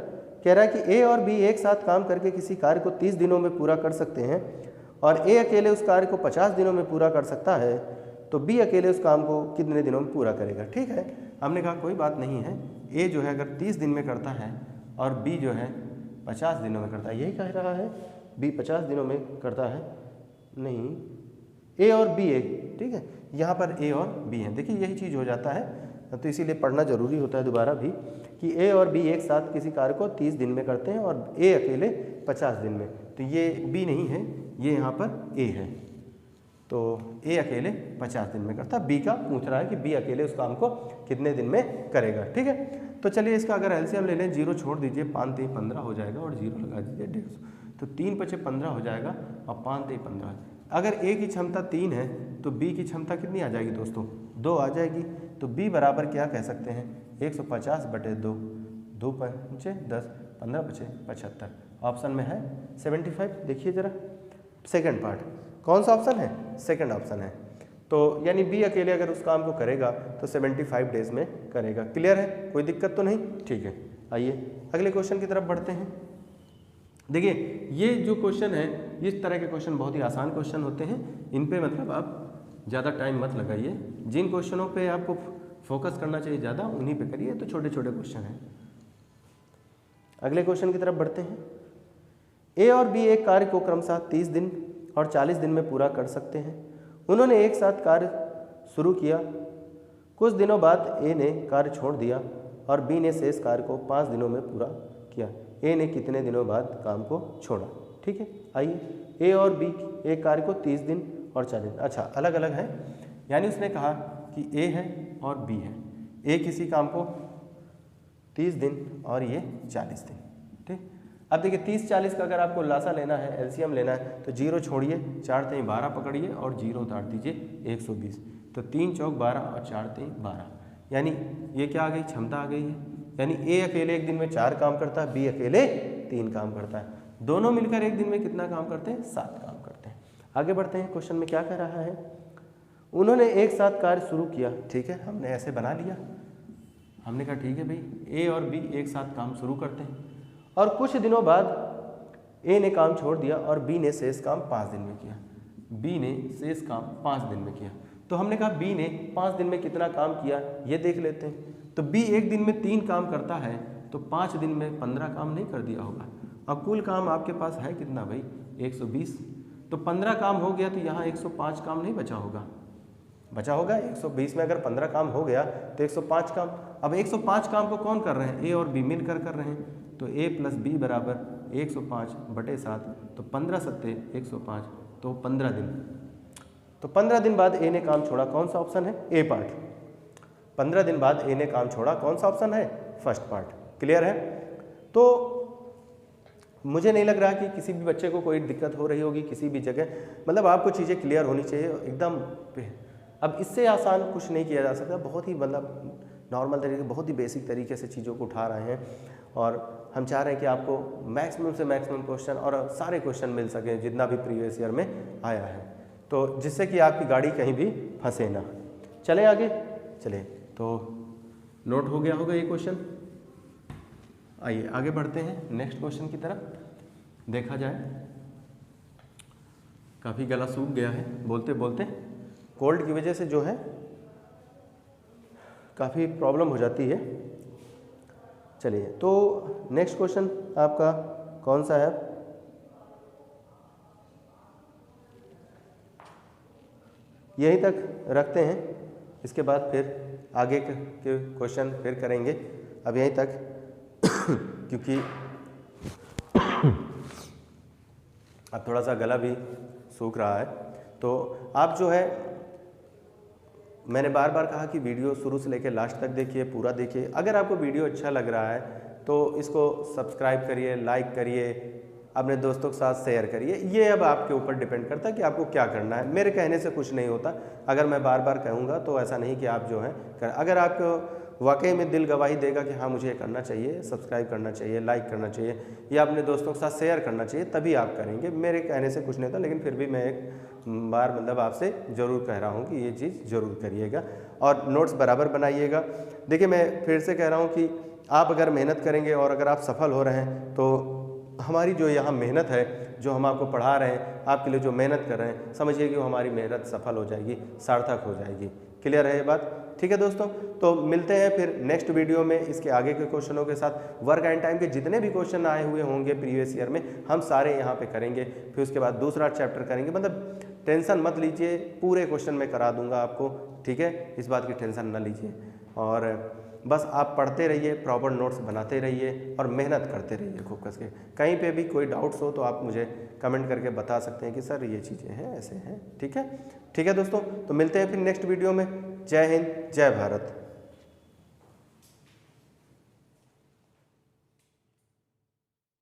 कह रहा है कि ए और बी एक साथ काम करके किसी कार्य को 30 दिनों में पूरा कर सकते हैं और ए अकेले उस कार्य को 50 दिनों में पूरा कर सकता है, तो बी अकेले उस काम को कितने दिनों में पूरा करेगा? ठीक है, हमने कहा कोई बात नहीं है, ए जो है अगर 30 दिन में करता है और बी जो है 50 दिनों में करता है, यही कह रहा है, बी 50 दिनों में करता है, नहीं ए और बी एक, ठीक है, यहाँ पर ए और बी है। देखिए यही चीज़ हो जाता है, तो इसीलिए पढ़ना जरूरी होता है दोबारा भी कि ए और बी एक साथ किसी कार्य को 30 दिन में करते हैं और ए अकेले 50 दिन में। तो ये बी नहीं है, ये यहाँ पर ए है, तो ए अकेले 50 दिन में करता है। बी का पूछ रहा है कि बी अकेले उस काम को कितने दिन में करेगा। ठीक है, तो चलिए इसका अगर एलसीएम ले लें, 0 छोड़ दीजिए, 5 3 15 हो जाएगा और 0 लगा दीजिए 150, तो 3 5 15 हो जाएगा और 5 3 15। अगर ए की क्षमता 3 है तो बी की क्षमता कितनी आ जाएगी दोस्तों? 2 आ जाएगी। तो बी बराबर क्या कह सकते हैं? 150/2, 2 5 10, 15 5 75। ऑप्शन में है 75। देखिए जरा सेकंड पार्ट, कौन सा ऑप्शन है? सेकंड ऑप्शन है। तो यानी बी अकेले अगर उस काम को करेगा तो 75 डेज में करेगा। क्लियर है? कोई दिक्कत तो नहीं? ठीक है, आइए अगले क्वेश्चन की तरफ बढ़ते हैं। देखिए ये जो क्वेश्चन है, इस तरह के क्वेश्चन बहुत ही आसान क्वेश्चन होते हैं, इन पे मतलब आप ज़्यादा टाइम मत लगाइए। जिन क्वेश्चनों पे आपको फोकस करना चाहिए ज़्यादा, उन्हीं पे करिए, तो छोटे छोटे क्वेश्चन हैं। अगले क्वेश्चन की तरफ बढ़ते हैं। ए और बी एक कार्य को क्रमशः 30 दिन और 40 दिन में पूरा कर सकते हैं। उन्होंने एक साथ कार्य शुरू किया। कुछ दिनों बाद ए ने कार्य छोड़ दिया और बी ने शेष कार्य को 5 दिनों में पूरा किया। ए ने कितने दिनों बाद काम को छोड़ा? ठीक है, आइए ए और बी एक कार्य को 30 दिन और 40 दिन, अच्छा अलग अलग है, यानी उसने कहा कि ए है और बी है। ए किसी काम को 30 दिन और ये 40 दिन। ठीक, अब देखिए 30-40 का अगर आपको लासा लेना है, एलसीएम लेना है, तो 0 छोड़िए, 4 3 12 पकड़िए और 0 उतार दीजिए 120। तो 3 चौक 12 और 4 3 12, यानी ये क्या आ गई? क्षमता आ गई है। यानी ए अकेले एक दिन में 4 काम करता है, बी अकेले 3 काम करता है। दोनों मिलकर एक दिन में कितना काम करते हैं? 7 काम करते हैं। आगे बढ़ते हैं, क्वेश्चन में क्या कह रहा है? उन्होंने एक साथ कार्य शुरू किया। ठीक है, हमने ऐसे बना लिया, हमने कहा ठीक है भाई ए और बी एक साथ काम शुरू करते हैं, और कुछ दिनों बाद ए ने काम छोड़ दिया और बी ने शेष काम 5 दिन में किया। बी ने शेष काम 5 दिन में किया, तो हमने कहा बी ने 5 दिन में कितना काम किया ये देख लेते हैं। तो बी एक दिन में 3 काम करता है, तो 5 दिन में 15 काम नहीं कर दिया होगा। अब कुल काम आपके पास है कितना भाई? 120। तो 15 काम हो गया, तो यहाँ 105 काम नहीं बचा होगा, बचा होगा 120 में अगर 15 काम हो गया तो 105 काम। अब 105 काम को कौन कर रहे हैं? ए और बी मिलकर कर रहे हैं, तो ए प्लस बी बराबर 105/7, तो 15 सत्ते 105, तो 15 दिन। तो 15 दिन बाद ए ने काम छोड़ा, कौन सा ऑप्शन है? ए पार्ट। 15 दिन बाद ए ने काम छोड़ा, कौन सा ऑप्शन है? First part. क्लियर है? तो मुझे नहीं लग रहा कि किसी भी बच्चे को कोई दिक्कत हो रही होगी किसी भी जगह, मतलब आपको चीज़ें क्लियर होनी चाहिए एकदम। अब इससे आसान कुछ नहीं किया जा सकता, बहुत ही मतलब नॉर्मल तरीके, बहुत ही बेसिक तरीके से चीज़ों को उठा रहे हैं, और हम चाह रहे हैं कि आपको मैक्सिमम से मैक्सिमम क्वेश्चन और सारे क्वेश्चन मिल सकें जितना भी प्रीवियस ईयर में आया है, तो जिससे कि आपकी गाड़ी कहीं भी फंसे ना। चलें आगे, चलें, तो नोट हो गया होगा ये क्वेश्चन। आइए आगे बढ़ते हैं नेक्स्ट क्वेश्चन की तरफ। देखा जाए, काफ़ी गला सूख गया है बोलते बोलते, कोल्ड की वजह से जो है काफ़ी प्रॉब्लम हो जाती है। चलिए, तो नेक्स्ट क्वेश्चन आपका कौन सा है? यहीं तक रखते हैं, इसके बाद फिर आगे के क्वेश्चन फिर करेंगे। अब यहीं तक क्योंकि अब थोड़ा सा गला भी सूख रहा है, तो आप जो है, मैंने बार बार कहा कि वीडियो शुरू से लेकर लास्ट तक देखिए, पूरा देखिए। अगर आपको वीडियो अच्छा लग रहा है तो इसको सब्सक्राइब करिए, लाइक करिए, अपने दोस्तों के साथ शेयर करिए। ये अब आपके ऊपर डिपेंड करता है कि आपको क्या करना है। मेरे कहने से कुछ नहीं होता, अगर मैं बार बार कहूँगा तो ऐसा नहीं कि आप जो है अगर आपको वाकई में दिल गवाही देगा कि हाँ मुझे ये करना चाहिए, सब्सक्राइब करना चाहिए, लाइक करना चाहिए, या अपने दोस्तों के साथ शेयर करना चाहिए, तभी आप करेंगे। मेरे कहने से कुछ नहीं होता, लेकिन फिर भी मैं एक बार मतलब आपसे ज़रूर कह रहा हूँ कि ये चीज़ ज़रूर करिएगा और नोट्स बराबर बनाइएगा। देखिए, मैं फिर से कह रहा हूँ कि आप अगर मेहनत करेंगे और अगर आप सफल हो रहे हैं, तो हमारी जो यहाँ मेहनत है, जो हम आपको पढ़ा रहे हैं, आपके लिए जो मेहनत कर रहे हैं, समझिए कि वो हमारी मेहनत सफल हो जाएगी, सार्थक हो जाएगी। क्लियर है ये बात? ठीक है दोस्तों, तो मिलते हैं फिर नेक्स्ट वीडियो में इसके आगे के क्वेश्चनों के साथ। वर्क एंड टाइम के जितने भी क्वेश्चन आए हुए होंगे प्रीवियस ईयर में, हम सारे यहाँ पे करेंगे। फिर उसके बाद दूसरा चैप्टर करेंगे, मतलब टेंशन मत लीजिए, पूरे क्वेश्चन में करा दूंगा आपको। ठीक है, इस बात की टेंशन ना लीजिए, और बस आप पढ़ते रहिए, प्रॉपर नोट्स बनाते रहिए और मेहनत करते रहिए खूब कस के। कहीं पे भी कोई डाउट्स हो तो आप मुझे कमेंट करके बता सकते हैं कि सर ये चीज़ें हैं, ऐसे हैं। ठीक है, ठीक है दोस्तों, तो मिलते हैं फिर नेक्स्ट वीडियो में। जय हिंद, जय भारत।